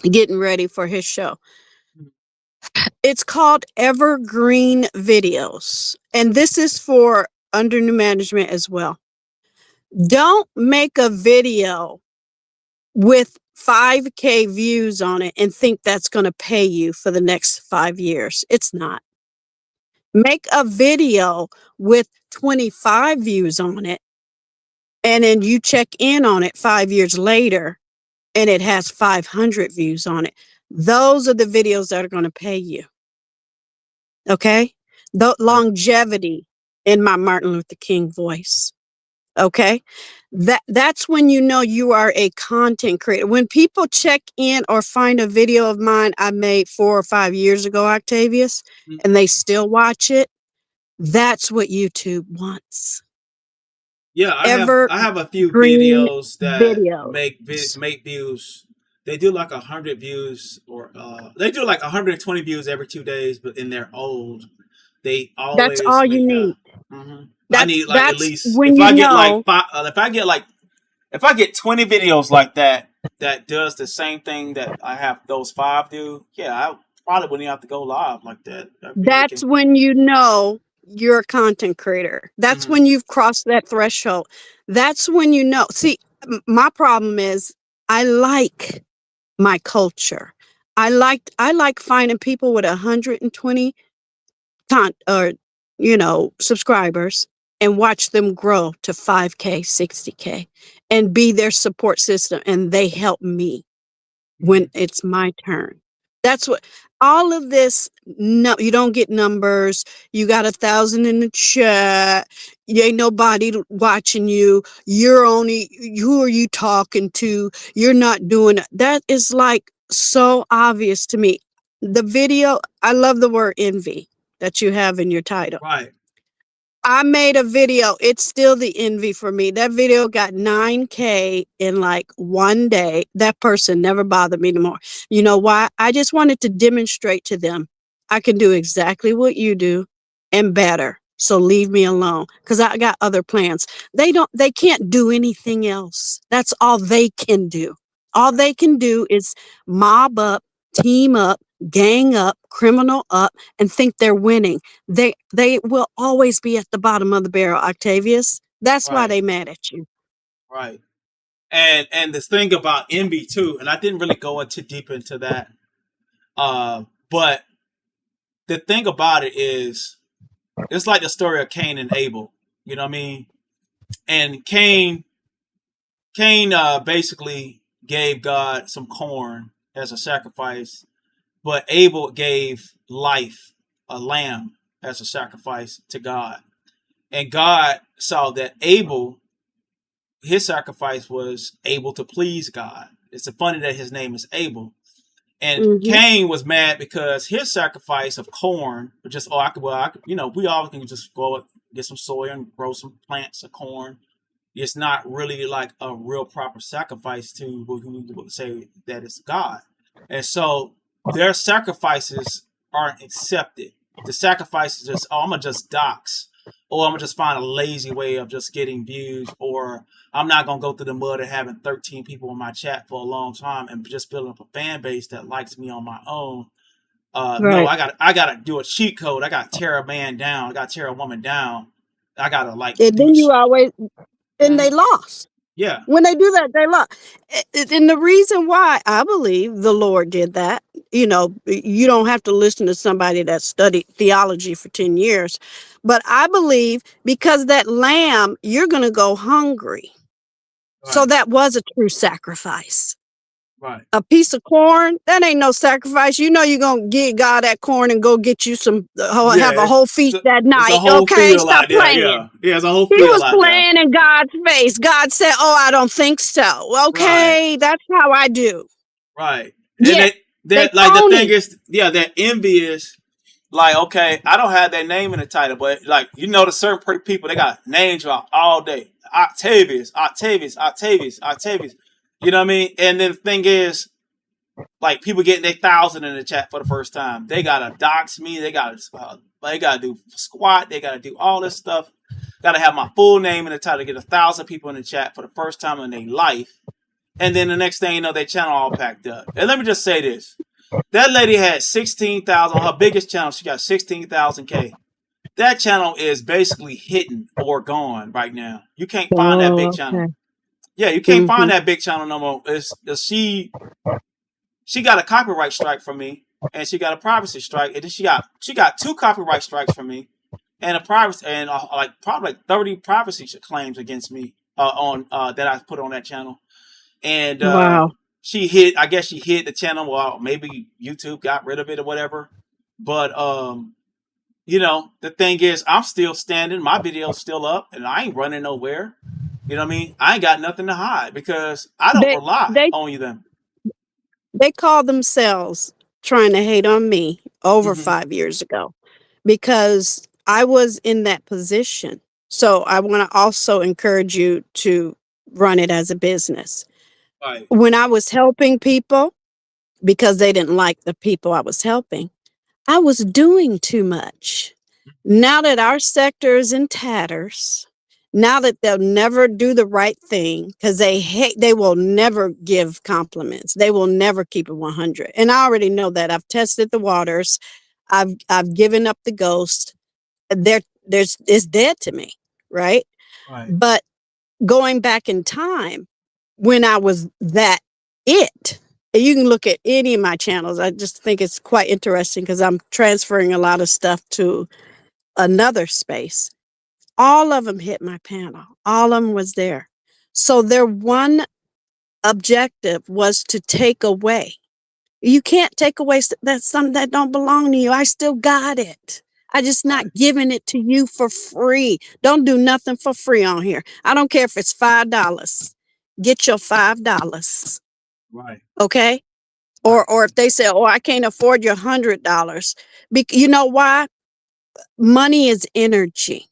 getting ready for his show. It's called Evergreen Videos. And this is for under new management as well. Don't make a video with 5K views on it and think that's going to pay you for the next 5 years. It's not. Make a video with 25 views on it, and then you check in on it 5 years later and it has 500 views on it. Those are the videos that are going to pay you. Okay? The longevity in my Martin Luther King voice. Okay? That's when you know you are a content creator. When people check in or find a video of mine I made 4 or 5 years ago, Octavius, and they still watch it, that's what YouTube wants. Yeah, I have a few Evergreen videos that videos. make views. They do like 100 views, or they do like 120 views every 2 days, but in they're old. They That's always all you make need. I need like at That's least, when if you I get like know. five, if I get 20 videos like that does the same thing that I have those 5 do, yeah, I probably wouldn't even have to go live like that. I'd be That's making. when you know you're a content creator. That's when you've crossed that threshold. That's when you know. See, my problem is I like my culture. I like finding people with 120 or subscribers and watch them grow to 5K, 60K and be their support system, and they help me when it's my turn. That's what all of this. No, you don't get numbers. You got 1,000 in the chat. You ain't nobody watching you. Who are you talking to? You're not doing it. That is like so obvious to me. The video, I love the word envy that you have in your title. Right. I made a video. It's still the envy for me. That video got 9K in like one day. That person never bothered me anymore. You know why? I just wanted to demonstrate to them I can do exactly what you do and better. So leave me alone, because I got other plans. They can't do anything else. That's all they can do. All they can do is mob up, team up, gang up, criminal up, and think they're winning. They will always be at the bottom of the barrel, Octavius. That's why Right. they mad at you. Right. And this thing about envy too, and I didn't really go too deep into that. But the thing about it is, it's like the story of Cain and Abel. You know what I mean? And Cain basically gave God some corn as a sacrifice, but Abel gave life, a lamb, as a sacrifice to God. And God saw that Abel, his sacrifice was able to please God. It's funny that his name is Abel. And Mm-hmm. Cain was mad because his sacrifice of corn, just we all can just go get some soil and grow some plants of corn. It's not really like a real proper sacrifice to who would say that it's God. And so their sacrifices aren't accepted. The sacrifice is just, I'm gonna just dox, or I'm gonna just find a lazy way of just getting views, or I'm not gonna go through the mud of having 13 people in my chat for a long time and just building up a fan base that likes me on my own. No, Right. I gotta do a cheat code. I gotta tear a man down. I gotta tear a woman down. I gotta like And do then you it. always, and they lost. Yeah. When they do that, they lost. And the reason why I believe the Lord did that, you don't have to listen to somebody that studied theology for 10 years. But I believe because that lamb, you're going to go hungry. So Right. that was a true sacrifice. Right. A piece of corn, that ain't no sacrifice. You know you're going to give God that corn and go get you some, have a Yeah. whole feast that It's a night. whole Okay, field stop out there. playing. Yeah. Yeah. It's a whole He field was out there. playing in God's face. God said, "Oh, I don't think so." Right. Okay, that's how I do. Right. And Yeah, they that like the thing phony. is, yeah, that envy is like, okay, I don't have their name in the title, but like, the certain people, they got names drop all day. Octavius, Octavius, Octavius, Octavius. You know what I mean? And then the thing is, like, people getting their 1,000 in the chat for the first time. They gotta dox me. They gotta do squat. They gotta do all this stuff. Gotta have my full name in the title to get 1,000 people in the chat for the first time in their life. and then the next thing you know, their channel all packed up. And let me just say this: that lady had 16,000 on her biggest channel. She got 16,000K. That channel is basically hidden or gone right now. You can't find that big Oh, channel. okay. Yeah, you can't find Mhm. that big channel no more. She got a copyright strike from me, and she got a privacy strike, and then she got 2 copyright strikes from me, and a privacy and like probably like 30 privacy claims against me on that I put on that channel. And Wow. I guess she hid the channel. Well, maybe YouTube got rid of it or whatever. But the thing is, I'm still standing. My video's still up, and I ain't running nowhere. You know what I mean? I ain't got nothing to hide because I don't They rely they on them. they call themselves trying to hate on me over Mm-hmm. 5 years ago because I was in that position. So I want to also encourage you to run it as a business. Right. When I was helping people because they didn't like the people I was helping, I was doing too much. Now that our sector is in tatters, now that they'll never do the right thing because they will never give compliments. They will never keep it 100. And I already know that. I've tested the waters. I've given up the ghost. It's dead to me, right? Right. But going back in time when I was that it. You can look at any of my channels. I just think it's quite interesting because I'm transferring a lot of stuff to another space. All of them hit my panel. All of them was there. So their one objective was to take away. You can't take away that's something that don't belong to you. I still got it. I just Right. not giving it to you for free. Don't do nothing for free on here. I don't care if it's $5. Get your $5. Right. Okay? Right. Or if they say, "Oh, I can't afford your $100." You know why? Money is energy.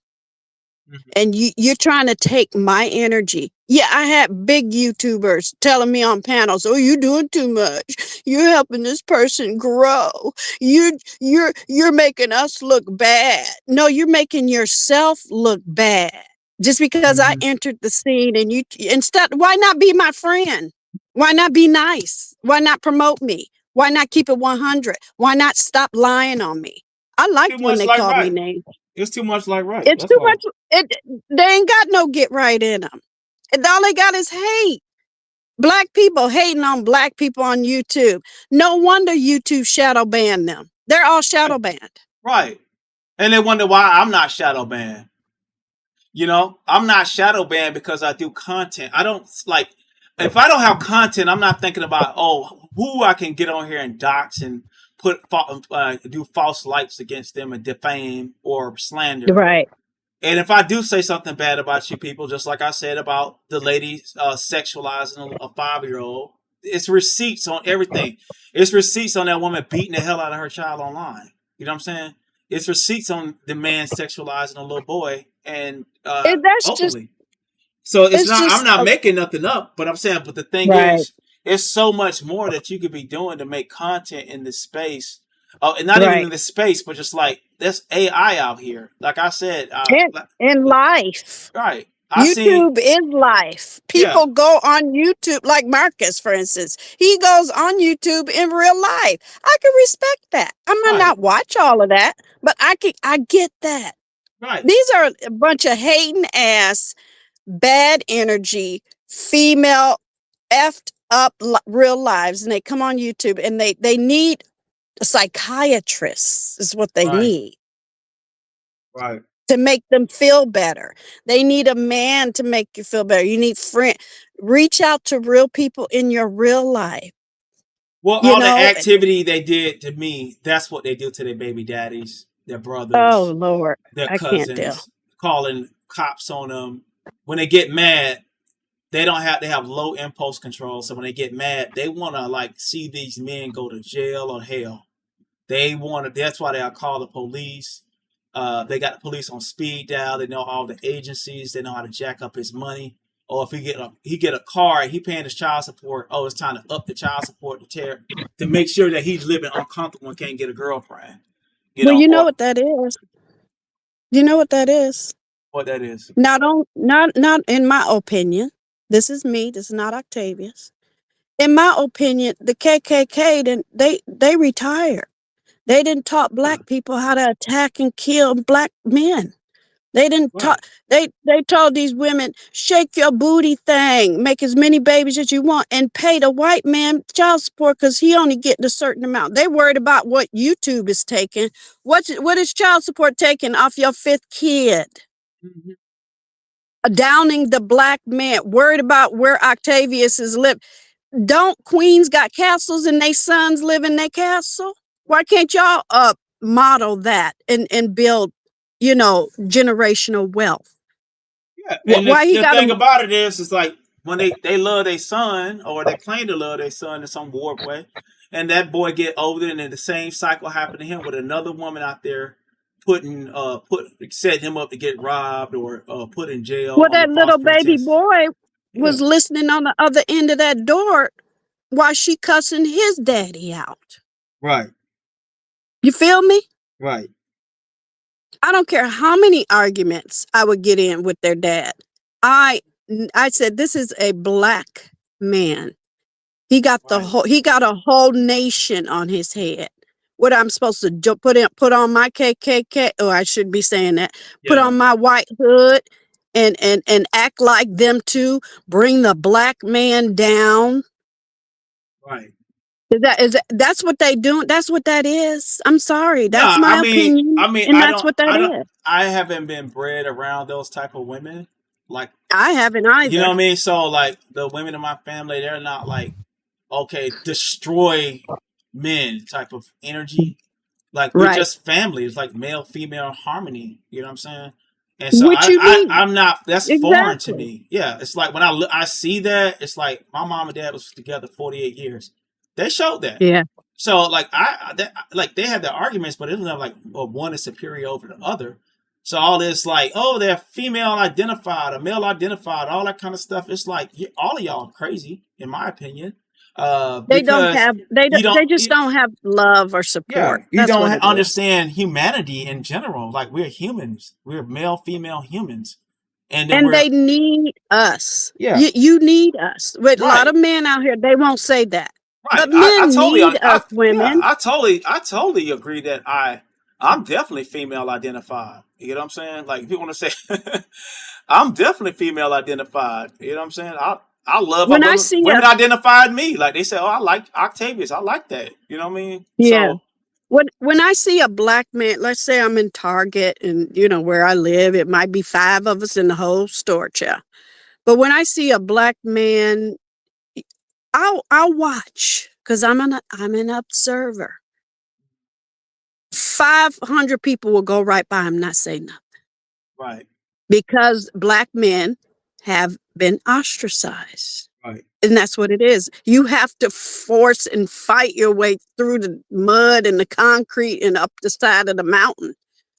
Mm-hmm. And you're trying to take my energy. Yeah, I had big YouTubers telling me on panels, "Oh, you're doing too much. You're helping this person grow. You're making us look bad." No, you're making yourself look bad. Just because I Mm-hmm. entered the scene and instead, why not be my friend? Why not be nice? Why not promote me? Why not keep it 100? Why not stop lying on me? I Too liked when much they like called me right. names. It's too much like right. It's That's too all. much. They ain't got no get right in them. And all they got is hate. Black people hating on black people on YouTube. No wonder YouTube shadow banned them. They're all shadow Right. banned. Right. And they wonder why I'm not shadow banned. I'm not shadow banned because I do content. I don't like if I don't have content, I'm not thinking about who I can get on here and dox and do false lights against them and defame or slander. Right. And if I do say something bad about you people, just like I said about the lady sexualizing a 5-year-old, it's receipts on everything. It's receipts on that woman beating the hell out of her child online. You know what I'm saying? It's receipts on the man sexualizing a little boy and That's just, openly. So it's it's not. I'm just, not making nothing up, but I'm saying. But the thing right, is, it's so much more that you could be doing to make content in this space. Oh, and not even in right. this space, but just like there's AI out here. Like I said, In life. right. I seen, YouTube is life. yeah, People go on YouTube, like Marcus, for instance. He goes on YouTube in real life. I can respect that. I might right, not watch all of that, but I get that. right, These are a bunch of hating ass, bad energy, female, effed up real lives, and they come on YouTube and they need a psychiatrist, is what they right, need right. to make them feel better. They need a man to make you feel better. You need friend. Reach out to real people in your real life. Well, You all the know. activity they did to me, that's what they do to their baby daddies, their Oh brothers, Lord, their I can't deal. cousins, calling cops on them. When they get mad, they have low impulse control. So when they get mad, they want to like see these men go to jail or hell. That's why they call the police. They got the police on speed dial. They know all the agencies. They know how to jack up his money. Or if he get a car and he paying his child support, it's time to up the child support to make sure that he's living uncomfortable and can't get a girlfriend. Well, you know Or what that is. You know what that is. what that is. Not in my opinion. This is me. This is not Octavius. in my opinion, the KKK, then they retired. They didn't taught Yeah, black people how to attack and kill black men. They didn't right. talk. They told these women, shake your booty thing, make as many babies as you want, and pay the white man child support because he only getting a certain amount. They worried about what YouTube is taking. What is child support taking off your fifth kid? Mhm. Downing the black man, worried about where Octavius is live. Don't queens got castles and they sons live in their castle? Why can't y'all model that and build, generational wealth? Yeah, and Why he the got thing to about it is, it's like when they love their son or they claim to love their son in some warped way, and that boy get older, and then the same cycle happened to him with another woman out there set him up to get robbed or put in jail well, under that false little baby pretense. boy Yeah, was listening on the other end of that door while she cussing his daddy out. right, You feel me? right, I don't care how many arguments I would get in with their dad. I I said this is a black man. right. He got a whole nation on his head. What I'm supposed to put on my KKK, or I should be saying that, put Yeah, on my white hood and act like them too, bring the black man down. right. That's what they doing? That's what that is. I'm sorry. No, That's my opinion. And that's what that is. I haven't been bred around those type of women. Like, I haven't you know either. what I mean? So like the women in my family, they're not like, okay, destroy men type of energy. Like we're Right. just family. It's like male female harmony. You know what I'm saying? And so Which you need. I'm not. That's foreign to Exactly. me. Yeah, it's like when I see that, it's like my mom and dad was together 48 years. They showed that. Yeah. So like like they had their arguments, but it was not like one is superior over the other. So all this like, oh, they're female identified or male identified, all that kind of stuff. It's like all of y'all are crazy, in my opinion, They don't because have you don't. they just don't have love or Yeah, support. you That's don't what it is. understand humanity in general. Like we're humans, we're male, female humans, and then And we're they need us. yeah, You need us. With a lot right, of men out here, they won't say that. right. But men need us, Yeah, women. I totally agree that I'm definitely female identified. You know what I'm saying? Like if you want to say, I'm definitely female identified. You know what I'm saying? I love how When I see a women identified me. Like they say, oh, I like Octavius. I like that. You know what I mean? yeah, So when I see a black man, let's say I'm in Target and where I live, it might be 5 of us in the whole store, child. But when I see a black man, I'll watch because I'm an observer. 500 people will go right by him, not say nothing. right, Because black men have been ostracized. right, And that's what it is. You have to force and fight your way through the mud and the concrete and up the side of the mountain.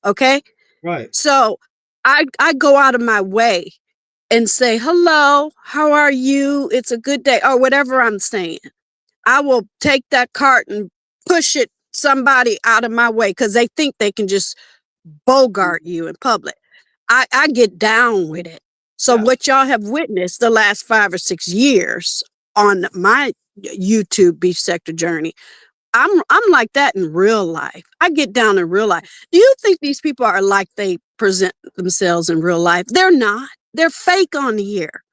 Okay? right, So I go out of my way and say, hello, how are you? It's a good day, or whatever I'm saying. I will take that cart and push it somebody out of my way because they think they can just bogart you in public. I get down with it. So yeah, what y'all have witnessed the last 5 or 6 years on my YouTube beef sector journey, I'm like that in real life. I get down in real life. Do you think these people are like they present themselves in real life? They're not. They're fake on here.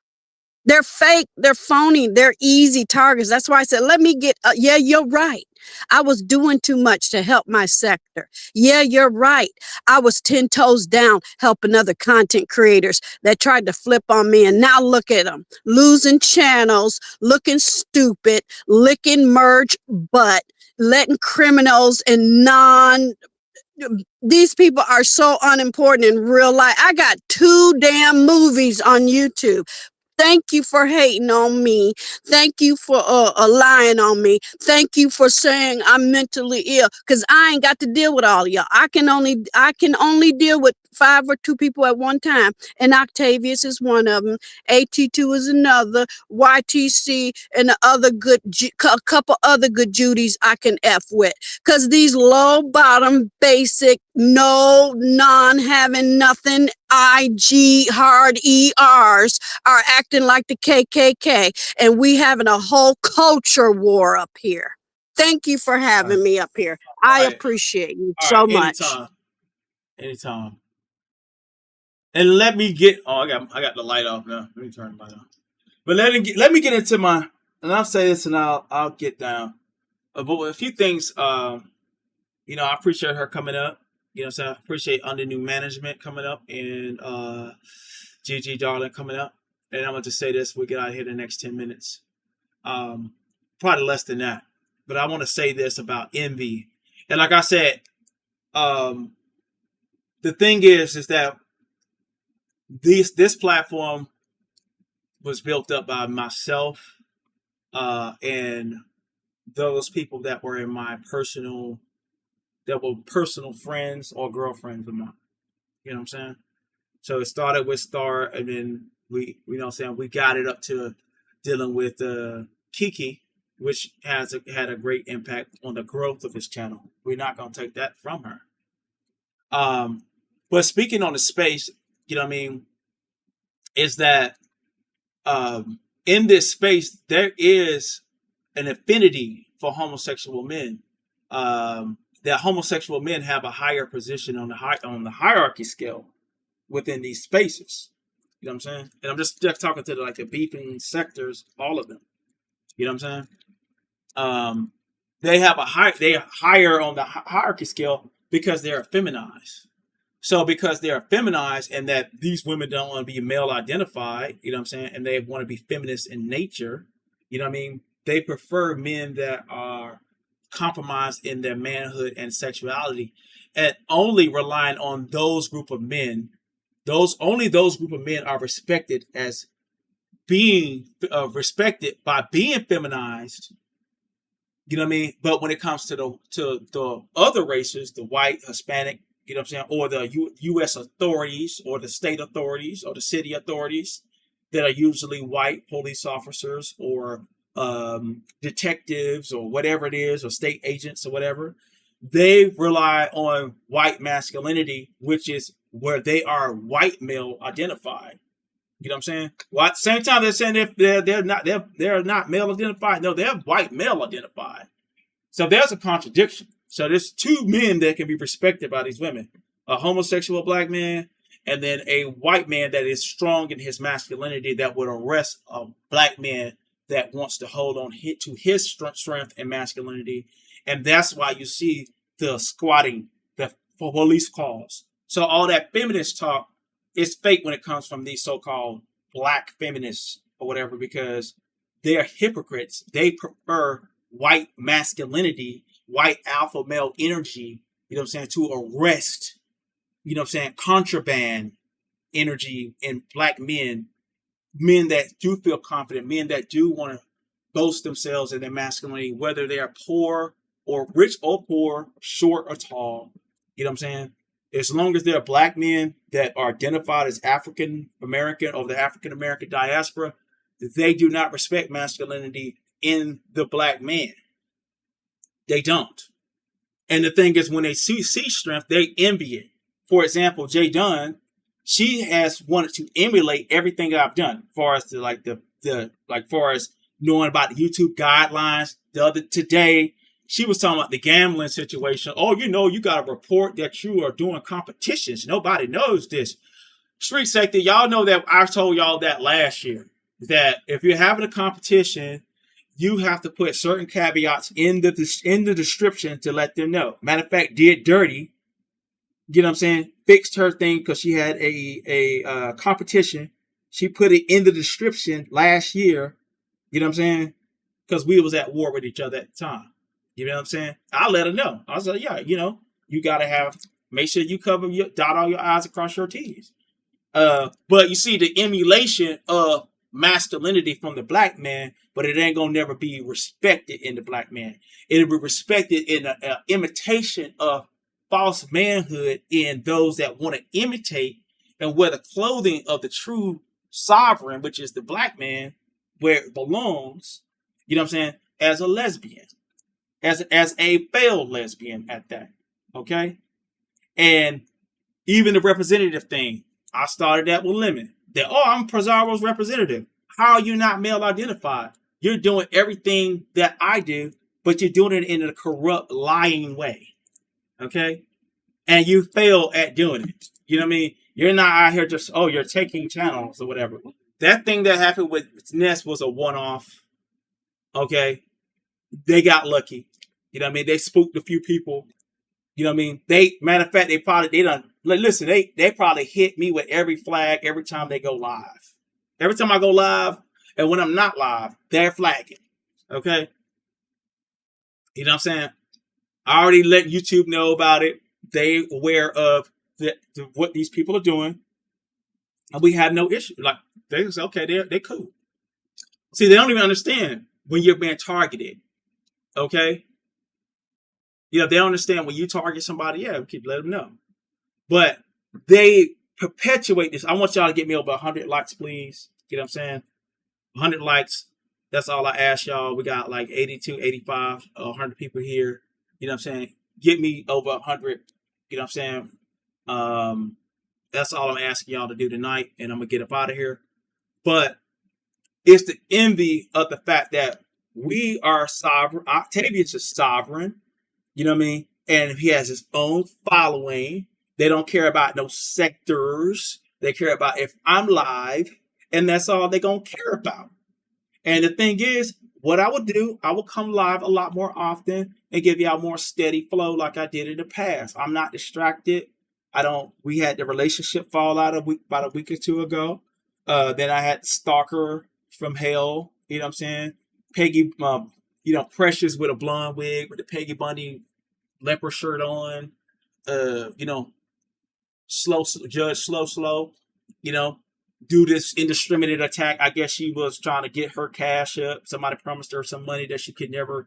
They're fake, they're phony, they're easy targets. That's why I said, let me get, yeah, you're right. I was doing too much to help my sector. Yeah, you're right. I was 10 toes down helping other content creators that tried to flip on me. And now look at them losing channels, looking stupid, licking merge butt, letting criminals and these people are so unimportant in real life. I got 2 damn movies on YouTube. Thank you for hating on me. Thank you for lying on me. Thank you for saying I'm mentally ill because I ain't got to deal with all of y'all. I can only deal with 5 or 2 people at one time. And Octavius is one of them. AT2 is another. YTC and the other good, a couple other good Judies I can F with. Because these low bottom, basic, no, non having nothing, IG hard ERs are acting like the KKK. And we having a whole culture war up here. Thank you for having me up here. I right. appreciate you All so right. much. Anytime. And let me get. Oh, I got the light off now. Let me turn the light off. But let me get into my. And I'll say this, and I'll get down. But a few things. You know, I appreciate her coming up. You know, so I appreciate Under New Management coming up, and Gigi Darling coming up. And I'm going to say this: we get out of here in the next 10 minutes. Probably less than that. But I want to say this about envy. And like I said, the thing is that this platform was built up by myself and those people that were in my personal friends or girlfriends of mine. You know what I'm saying? So it started with Star, and then we you know what I'm saying, we got it up to dealing with Kiki, which had a great impact on the growth of his channel. We're not going to take that from her. But speaking on the space, you know what I mean, is that in this space, there is an affinity for homosexual men. That homosexual men have a higher position on the hierarchy scale within these spaces. You know what I'm saying? And I'm just talking to the beefing sectors, all of them. You know what I'm saying? They are higher on the hierarchy scale because they're feminized. So because they're feminized and that these women don't want to be male identified, you know what I'm saying, and they want to be feminist in nature, you know what I mean, they prefer men that are compromised in their manhood and sexuality, and only relying on those group of men. Those group of men are respected as being respected by being feminized. You know what I mean? But when it comes to the other races, the white, Hispanic, you know what I'm saying, or the U.S. authorities, or the state authorities, or the city authorities that are usually white police officers or detectives or whatever it is, or state agents or whatever, they rely on white masculinity, which is where they are white male identified. You know what I'm saying? Well, at the same time, they're saying they're not male identified. No, they're white male identified. So there's a contradiction. So there's two men that can be respected by these women: a homosexual black man, and then a white man that is strong in his masculinity that would arrest a black man that wants to hold on to his strength and masculinity. And that's why you see the squatting, the police calls. So all that feminist talk is fake when it comes from these so-called black feminists or whatever, because they're hypocrites. They prefer white masculinity, white alpha male energy, you know what I'm saying, to arrest, you know what I'm saying, contraband energy in black men that do feel confident, men that do want to boast themselves in their masculinity, whether they are poor or rich or poor, short or tall. You know what I'm saying? As long as they're black men that are identified as African American or the African American diaspora, they do not respect masculinity in the black man. They don't. And the thing is, when they see strength, they envy it. For example, Jay Dunn, she has wanted to emulate everything I've done, as far as far as knowing about the YouTube guidelines. Today, she was talking about the gambling situation. Oh, you got to report that you are doing competitions. Nobody knows this. Street sector, y'all know that I told y'all that last year, that if you're having a competition, you have to put certain caveats in the description to let them know. Matter of fact, Did Dirty, you know what I'm saying, fixed her thing because she had a competition. She put it in the description last year, you know what I'm saying, because we was at war with each other at the time. You know what I'm saying? I let her know. I was like, yeah, you got to make sure you dot all your I's across your T's. But you see the emulation of masculinity from the black man, but it ain't gonna never be respected in the black man. It'll be respected in an imitation of false manhood in those that want to imitate and wear the clothing of the true sovereign, which is the black man, where it belongs, you know what I'm saying, as a lesbian, as a failed lesbian at that. Okay? And even the representative thing, I started that with Lemon. That, oh, I'm Pizarro's representative. How are you not male identified? You're doing everything that I do, but you're doing it in a corrupt, lying way. Okay? And you fail at doing it. You know what I mean? You're not out here just, oh, you're taking channels or whatever. That thing that happened with Ness was a one-off. Okay? They got lucky. You know what I mean? They spooked a few people. You know what I mean? Matter of fact, they probably hit me with every flag every time they go live. Every time I go live, and when I'm not live, they're flagging. Okay? You know what I'm saying? I already let YouTube know about it. They aware of what these people are doing. And we have no issue. Like, they say, okay, they're cool. See, they don't even understand when you're being targeted. Okay? You know, they don't understand when you target somebody, yeah, we keep let them know. But they perpetuate this. I want y'all to get me over 100 likes, please. You know what I'm saying? 100 likes. That's all I ask y'all. We got like 82, 85, 100 people here. You know what I'm saying? Get me over 100. You know what I'm saying? That's all I'm asking y'all to do tonight. And I'm going to get up out of here. But it's the envy of the fact that we are sovereign. Octavius is sovereign. You know what I mean? And he has his own following. They don't care about no sectors. They care about if I'm live, and that's all they're going to care about. And the thing is, what I would do, I will come live a lot more often and give y'all more steady flow like I did in the past. I'm not distracted. We had the relationship fall out about a week or two ago. Then I had Stalker from Hell. You know what I'm saying? Peggy, Precious with a blonde wig with the Peggy Bundy leopard shirt on. Judge Slow, do this indiscriminate attack. I guess she was trying to get her cash up. Somebody promised her some money that she could never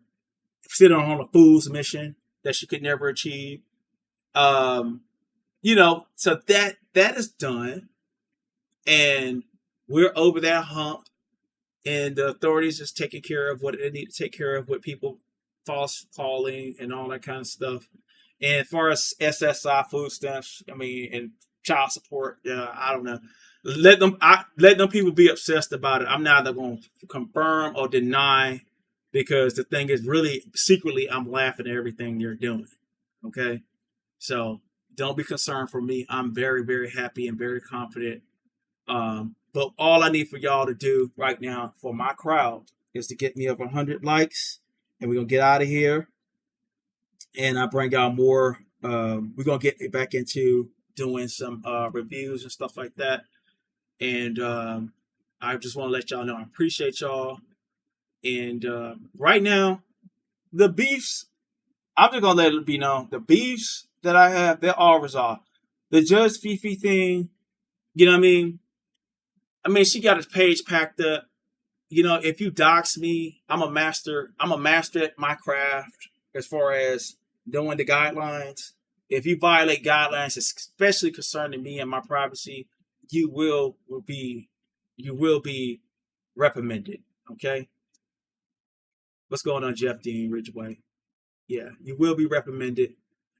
sit on a fool's mission that she could never achieve. So that is done. And we're over that hump. And the authorities is taking care of what they need to take care of with people false calling and all that kind of stuff. And as far as SSI food stamps, and child support, I don't know. Let them people be obsessed about it. I'm neither going to confirm or deny, because the thing is, really secretly, I'm laughing at everything they're doing. Okay, so don't be concerned for me. I'm very, very happy and very confident. But all I need for y'all to do right now for my crowd is to get me over 100 likes, and we're gonna get out of here. And I bring y'all more. We're gonna get back into doing some reviews and stuff like that. And I just want to let y'all know I appreciate y'all. And right now, the beefs, I'm just gonna let it be known. The beefs that I have, they're all resolved. The Judge Fifi thing, you know what I mean? She got his page packed up. If you dox me, I'm a master at my craft as far as knowing the guidelines. If you violate guidelines, especially concerning me and my privacy, you will be reprimanded. Okay? What's going on, Jeff Dean Ridgeway? Yeah, you will be reprimanded.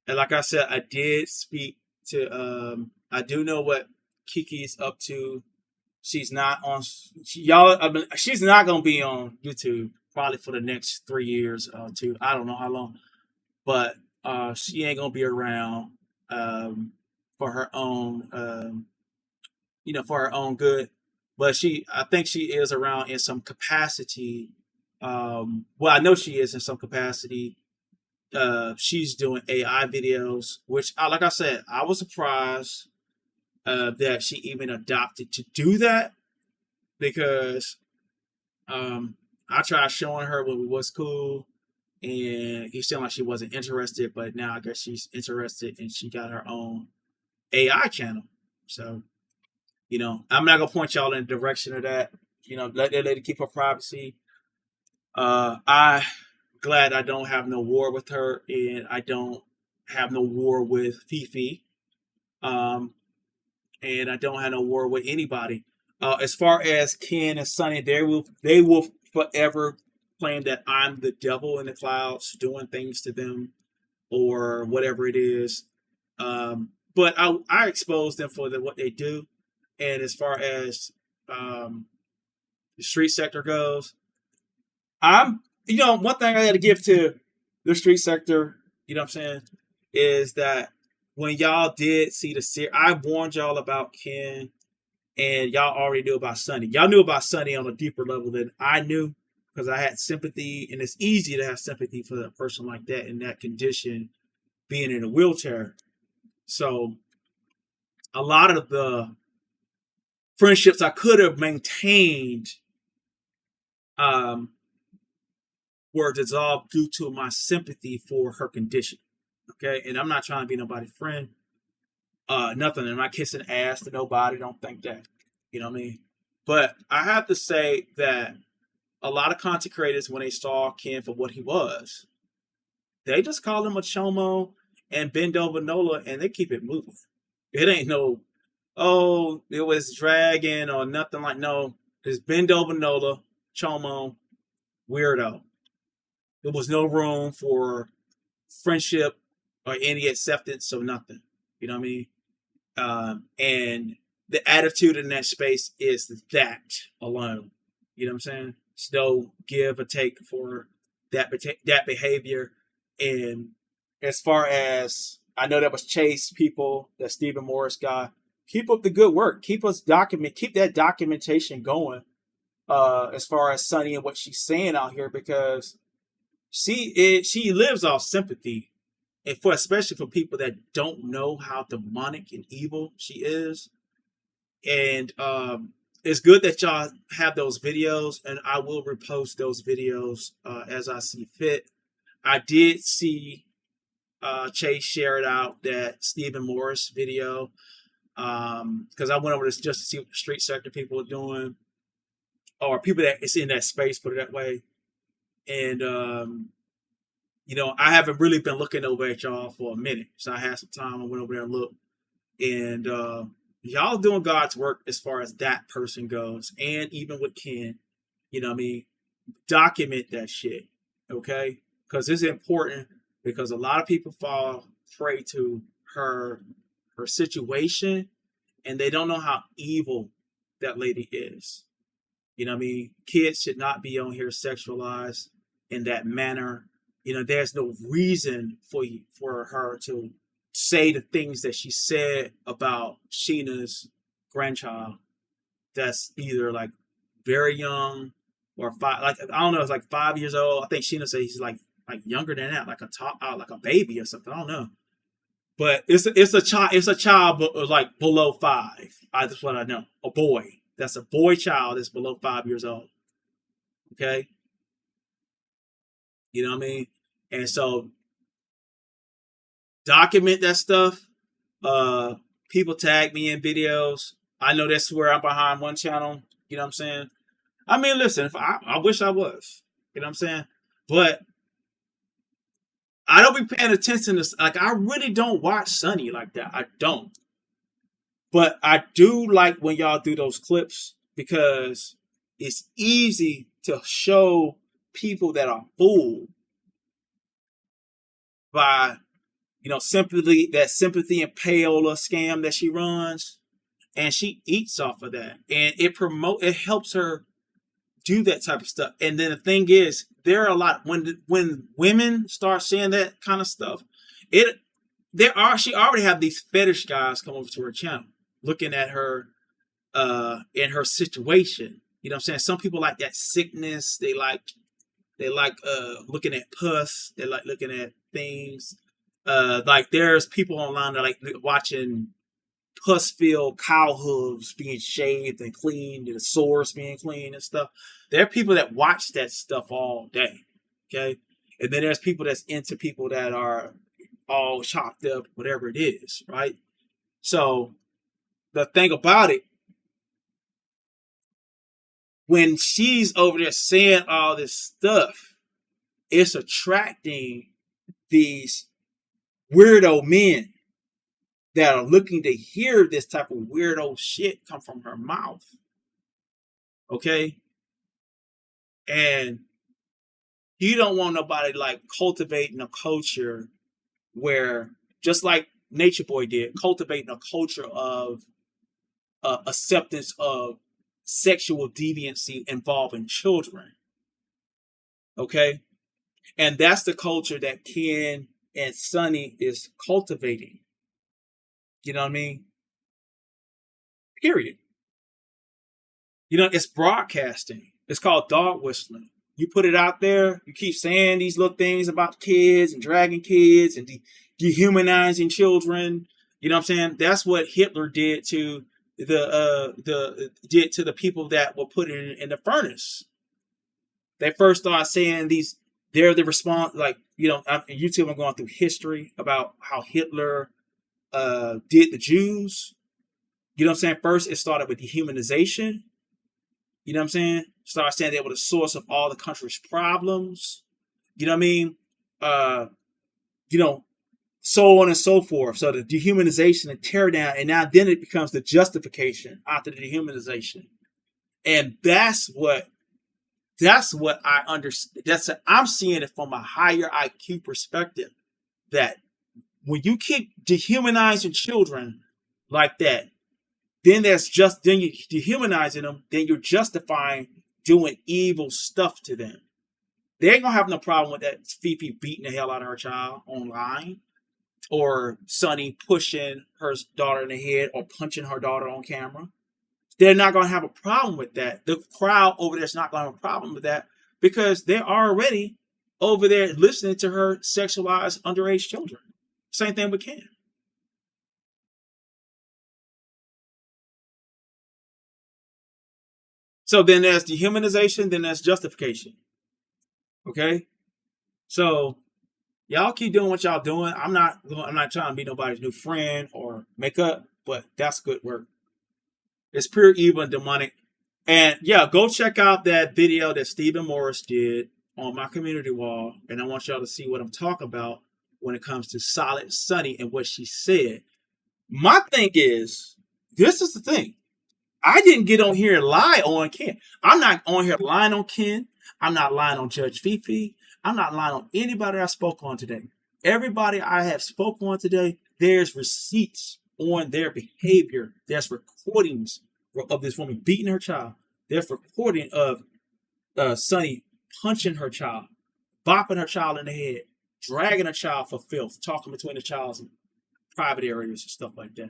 And like I said, I did speak to I do know what Kiki's up to. She's not on she's not gonna be on YouTube probably for the next 3 years or two. I don't know how long. But she ain't gonna be around for her own for her own good. But I think she is around in some capacity. Well, I know she is in some capacity. She's doing AI videos, which, like I said, I was surprised that she even adopted to do that, because I tried showing her when we was cool, and it seemed like she wasn't interested, but now I guess she's interested, and she got her own AI channel. So, I'm not gonna point y'all in the direction of that. Let that lady keep her privacy. I glad I don't have no war with her, and I don't have no war with Fifi. And I don't have no war with anybody. As far as Ken and Sonny, they will forever claim that I'm the devil in the clouds doing things to them or whatever it is. But I expose them for what they do. And as far as the street sector goes, one thing I got to give to the street sector, you know what I'm saying, is that when y'all did see the series, I warned y'all about Ken, and y'all already knew about Sonny. Y'all knew about Sonny on a deeper level than I knew, because I had sympathy, and it's easy to have sympathy for a person like that in that condition, being in a wheelchair. So a lot of the friendships I could have maintained were dissolved due to my sympathy for her condition. Okay, and I'm not trying to be nobody's friend. Nothing. I'm not kissing ass to nobody. Don't think that. You know what I mean? But I have to say that a lot of content creators, when they saw Ken for what he was, they just call him a chomo and bend over Nola, and they keep it moving. It ain't no, oh, it was dragging or nothing like, no. It's bend over Nola, chomo, weirdo. There was no room for friendship or any acceptance or nothing. You know what I mean? And the attitude in that space is that alone. You know what I'm saying? It's no give or take for that behavior. And as far as I know, that was Chase people, that Stephen Morris guy. Keep up the good work. Keep that documentation going. As far as Sunny and what she's saying out here, because she lives off sympathy, and especially for people that don't know how demonic and evil she is. And it's good that y'all have those videos, and I will repost those videos as I see fit. I did see Chase share it out, that Stephen Morris video, because I went over this just to see what the street sector people are doing, or people that is in that space, put it that way. And I haven't really been looking over at y'all for a minute, so I had some time. I went over there and looked, and y'all doing God's work as far as that person goes, and even with Ken, you know what I mean? Document that shit, okay? Because it's important, because a lot of people fall prey to her situation, and they don't know how evil that lady is. You know what I mean? Kids should not be on here sexualized in that manner. There's no reason for her to say the things that she said about Sheena's grandchild. That's either like very young or five. Like, I don't know, it's like 5 years old. I think Sheena said he's like younger than that, like like a baby or something. I don't know. But it's a child like below 5. That's what I know. A boy. That's a boy child that's below 5 years old. Okay. You know what I mean? And so document that stuff. People tag me in videos. I know that's where I'm behind one channel. You know what I'm saying? I mean, listen, if I wish I was. You know what I'm saying? But I don't be paying attention to, like, I really don't watch Sunny like that. I don't. But I do like when y'all do those clips, because it's easy to show people that are fooled by, sympathy and payola scam that she runs, and she eats off of that, and it helps her do that type of stuff. And then the thing is, there are a lot, when women start saying that kind of stuff, she already have these fetish guys come over to her channel looking at her in her situation. You know what I'm saying? Some people like that sickness. They like looking at pus. They like looking at things. Like, there's people online that like watching pus-filled cow hooves being shaved and cleaned, and the sores being cleaned and stuff. There are people that watch that stuff all day. Okay. And then there's people that's into people that are all chopped up, whatever it is, right? So the thing about it, when she's over there saying all this stuff, it's attracting these weirdo men that are looking to hear this type of weirdo shit come from her mouth. Okay? And you don't want nobody like cultivating a culture where, just like Nature Boy did, cultivating a culture of acceptance of sexual deviancy involving children. Okay? And that's the culture that Ken and Sonny is cultivating. You know what I mean? Period. You know, it's broadcasting. It's called dog whistling. You put it out there, you keep saying these little things about kids and dragging kids and dehumanizing children. You know what I'm saying? That's what Hitler did to the people that were put in the furnace. They first started saying these, they're the response, like, you know, YouTube, I'm going through history about how Hitler did the Jews. You know what I'm saying? First, it started with dehumanization. You know what I'm saying? Started saying they were the source of all the country's problems. You know what I mean? You know, so on and so forth. So the dehumanization and tear down, and now then it becomes the justification after the dehumanization. And that's what I understand. I'm seeing it from a higher IQ perspective. That when you keep dehumanizing children like that, then you're dehumanizing them, then you're justifying doing evil stuff to them. They ain't gonna have no problem with that Fifi beating the hell out of her child online, or Sonny pushing her daughter in the head or punching her daughter on camera. They're not gonna have a problem with that. The crowd over there's not gonna have a problem with that because they're already over there listening to her sexualize underage children. Same thing with Ken. So then there's dehumanization, then there's justification. Okay? So y'all keep doing what y'all doing. I'm not trying to be nobody's new friend or make up, but that's good work. It's pure evil and demonic. And yeah, go check out that video that Stephen Morris did on my community wall. And I want y'all to see what I'm talking about when it comes to Solid Sunny and what she said. My thing is, this is the thing. I didn't get on here and lie on Ken. I'm not on here lying on Ken. I'm not lying on Judge Fifi. I'm not lying on anybody I spoke on today. Everybody I have spoke on today, there's receipts on their behavior. There's recordings of this woman beating her child. There's recording of Sonny punching her child, bopping her child in the head, dragging her child for filth, talking between the child's private areas and stuff like that.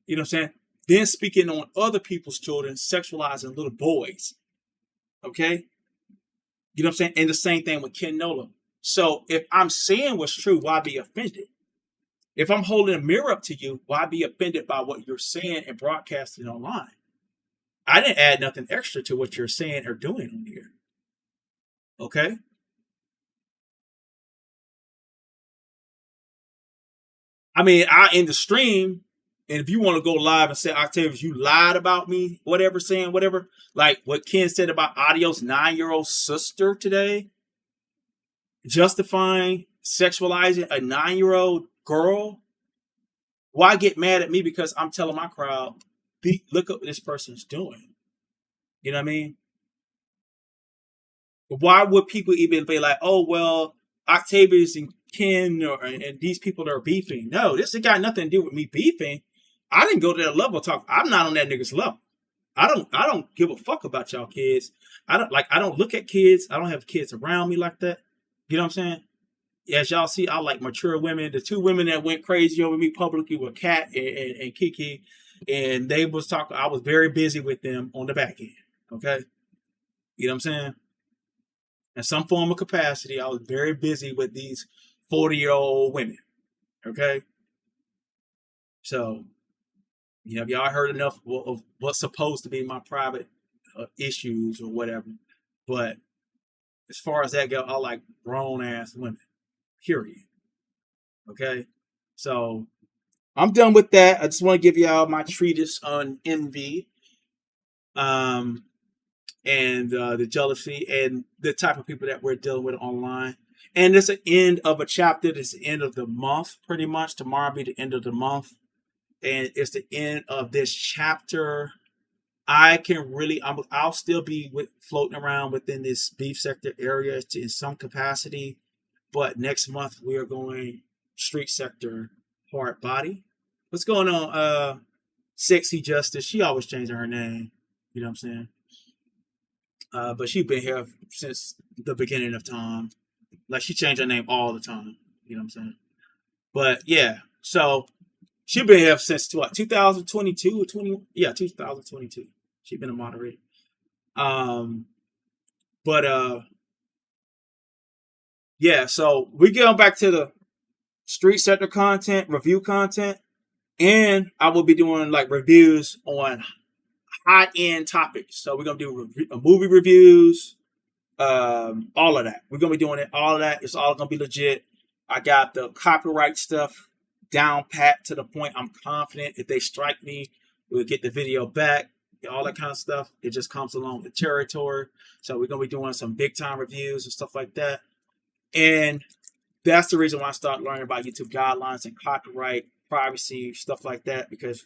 You know what I'm saying? Then speaking on other people's children, sexualizing little boys. Okay? You know what I'm saying? And the same thing with Ken Nola. So if I'm saying what's true, why be offended? If I'm holding a mirror up to you, why be offended by what you're saying and broadcasting online? I didn't add nothing extra to what you're saying or doing on here. Okay? I mean, I in the stream, and if you want to go live and say, Octavius, you lied about me, whatever, saying whatever, like what Ken said about Audio's 9-year-old sister today, justifying sexualizing a 9-year-old girl, why get mad at me because I'm telling my crowd, look at what this person's doing? You know what I mean? Why would people even be like, oh, well, Octavius and Ken and these people are beefing? No, this has got nothing to do with me beefing. I didn't go to that level of talk. I'm not on that nigga's level. I don't give a fuck about y'all kids. I don't look at kids. I don't have kids around me like that. You know what I'm saying? As y'all see, I like mature women. The two women that went crazy over me publicly were Kat and Kiki. And they was talking, I was very busy with them on the back end. Okay? You know what I'm saying? In some form of capacity, I was very busy with these 40-year-old women. Okay? So, you know, if y'all heard enough of what's supposed to be my private issues or whatever. But as far as that go, I like grown-ass women. Period. Okay? So, I'm done with that. I just want to give y'all my treatise on envy. And the jealousy and the type of people that we're dealing with online. And it's the end of a chapter. It's the end of the month, pretty much. Tomorrow will be the end of the month. And it's the end of this chapter. I'll still be floating around within this beef sector area in some capacity. But next month, we are going street sector, hard body. What's going on? Sexy Justice. She always changing her name. You know what I'm saying? But she's been here since the beginning of time. Like, she changed her name all the time. You know what I'm saying? But yeah, so she's been here since what, 2022 or 20? Yeah, 2022. She's been a moderator. Yeah, so we going back to the street sector content, review content, and I will be doing like reviews on high-end topics. So we're gonna do movie reviews, all of that. We're gonna be doing it, all of that. It's all gonna be legit. I got the copyright stuff down pat to the point I'm confident if they strike me, we'll get the video back, all that kind of stuff. It just comes along with the territory. So we're gonna be doing some big time reviews and stuff like that. And that's the reason why I started learning about YouTube guidelines and copyright, privacy, stuff like that, because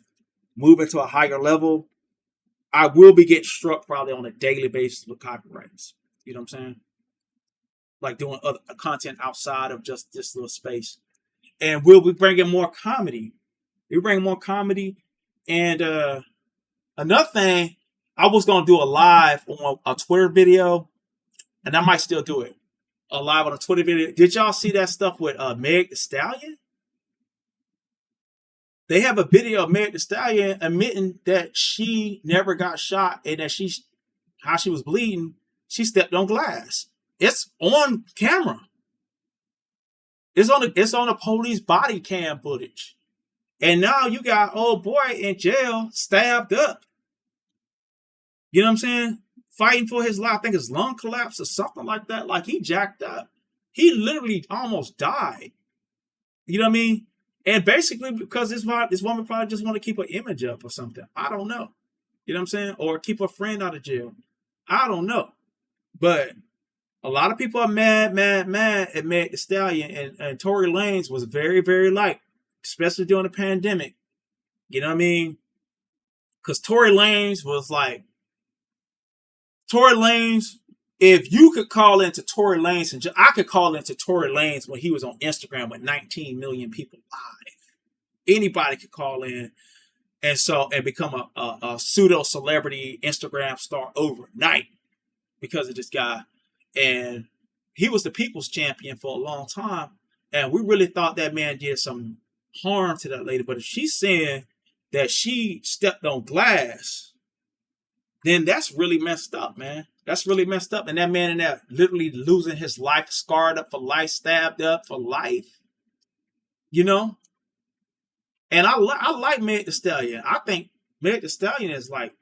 moving to a higher level, I will be getting struck probably on a daily basis with copyrights. You know what I'm saying? Like doing other content outside of just this little space. And we'll be bringing more comedy. We bring more comedy. And another thing, I was going to do a live on a Twitter video, and I might still do it. A live on a Twitter video. Did y'all see that stuff with Meg Thee Stallion? They have a video of Meg Thee Stallion admitting that she never got shot and that how she was bleeding, she stepped on glass. It's on camera. It's on the police body cam footage. And now you got old boy in jail, stabbed up. You know what I'm saying? Fighting for his life. I think his lung collapsed or something like that. Like, he jacked up. He literally almost died. You know what I mean? And basically because this woman probably just want to keep her image up or something. I don't know. You know what I'm saying? Or keep a friend out of jail. I don't know. But a lot of people are mad at Meg Thee Stallion. And Tory Lanez was very, very light, especially during the pandemic. You know what I mean? Because Tory Lanez was like, Tory Lanez, if you could call into Tory Lanez, and I could call into Tory Lanez when he was on Instagram with 19 million people live. Anybody could call in and become a pseudo celebrity Instagram star overnight because of this guy. And he was the people's champion for a long time. And we really thought that man did some harm to that lady. But if she's saying that she stepped on glass, then that's really messed up, man. That's really messed up. And that man in there literally losing his life, scarred up for life, stabbed up for life. You know? And I like Meg Thee Stallion. I think Meg Thee Stallion is like,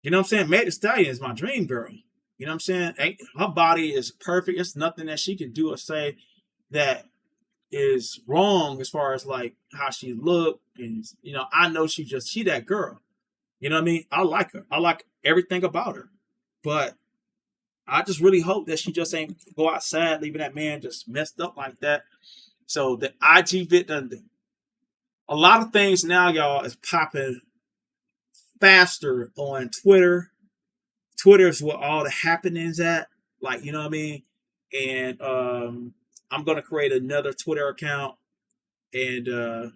you know what I'm saying? Meg Thee Stallion is my dream girl. You know what I'm saying? Her body is perfect. There's nothing that she can do or say that is wrong as far as like how she look. And, you know, I know she that girl. You know what I mean? I like her. I like everything about her. But I just really hope that she just ain't go outside leaving that man just messed up like that. So the IG vid done. A lot of things now, y'all, is popping faster on Twitter. Twitter is where all the happenings at. Like, you know what I mean? And I'm going to create another Twitter account. And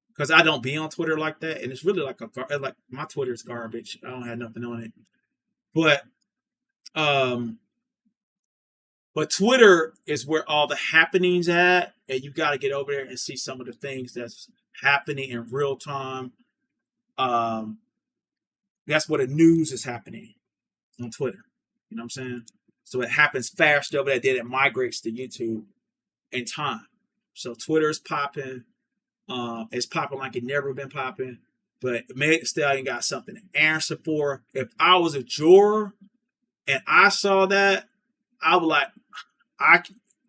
because I don't be on Twitter like that. And it's really like my Twitter is garbage. I don't have nothing on it. But Twitter is where all the happenings at. And you got to get over there and see some of the things that's happening in real time. That's where the news is happening on Twitter. You know what I'm saying? So it happens faster over there. Then it migrates to YouTube in time. So Twitter is popping. It's popping like it never been popping. But Meg Thee Stallion got something to answer for. If I was a juror and I saw that, I would like,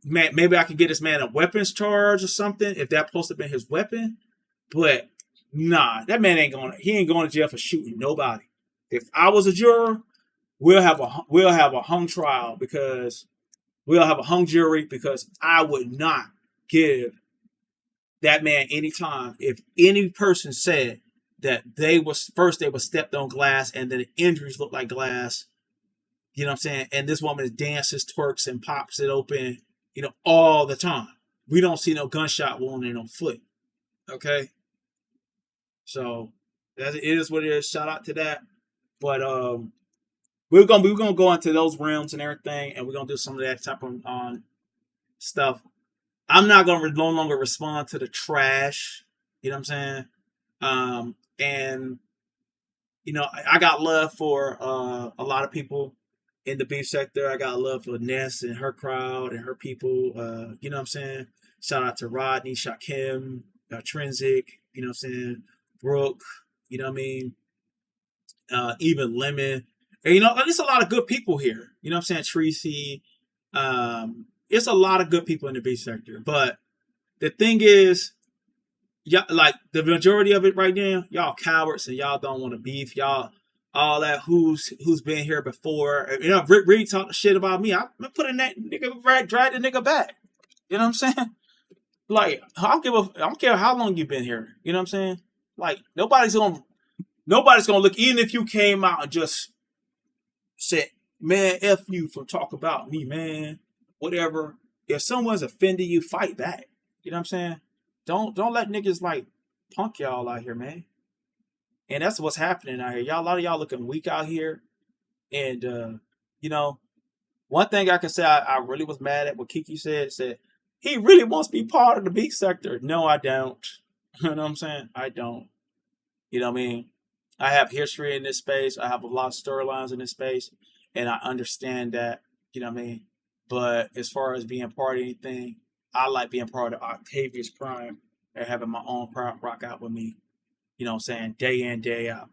maybe I could get this man a weapons charge or something if that supposed to have been his weapon. But nah, that man ain't going to jail for shooting nobody. If I was a juror, we'll have a hung trial because We'll have a hung jury because I would not give that man any time if any person said that they were stepped on glass and then the injuries looked like glass. You know what I'm saying? And this woman dances, twerks, and pops it open, all the time. We don't see no gunshot wound in no foot. Okay? So it is what it is. Shout out to that. But we're gonna go into those realms and everything, and we're gonna do some of that type of stuff. I'm not gonna no longer respond to the trash. You know what I'm saying? And I got love for a lot of people in the beef sector. I got love for Ness and her crowd and her people. You know what I'm saying? Shout out to Rodney, Shakim, Trinsic, you know what I'm saying? Brooke, you know what I mean? Even Lemon. And, there's a lot of good people here. You know what I'm saying? Tracy. It's a lot of good people in the beef sector. But the thing is, y'all, like the majority of it right now, y'all cowards and y'all don't want to beef. Y'all all that who's been here before. Rick Reed talked shit about me. I'm putting that nigga, drag the nigga back. You know what I'm saying? Like, I don't care how long you've been here. You know what I'm saying? Like, nobody's gonna look, even if you came out and just said, man, F you for talk about me, man. Whatever. If someone's offended you, fight back. You know what I'm saying? Don't let niggas like punk y'all out here, man. And that's what's happening out here. A lot of y'all looking weak out here. And one thing I can say I really was mad at what Kiki said he really wants to be part of the beef sector. No, I don't. You know what I'm saying? I don't. You know what I mean? I have history in this space. I have a lot of storylines in this space. And I understand that. You know what I mean? But as far as being part of anything, I like being part of Octavius Prime and having my own prime rock out with me. You know what I'm saying? Day in, day out.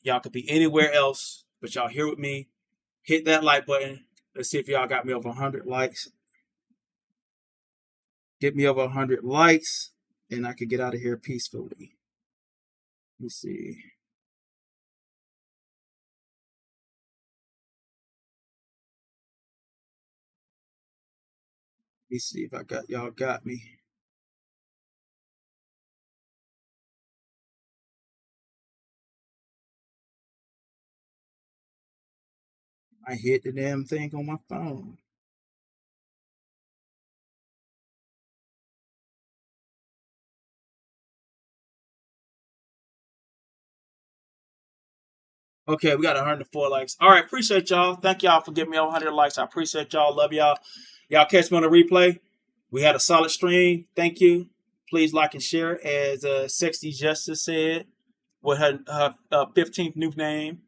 Y'all could be anywhere else, but y'all here with me. Hit that like button. Let's see if y'all got me over 100 likes. Get me over 100 likes, and I could get out of here peacefully. Let's see. Let me see if y'all got me. I hit the damn thing on my phone. Okay, we got 104 likes. All right, appreciate y'all. Thank y'all for giving me 100 likes. I appreciate y'all. Love y'all. Y'all catch me on the replay. We had a solid stream. Thank you. Please like and share, as Sexy Justice said with her 15th new name.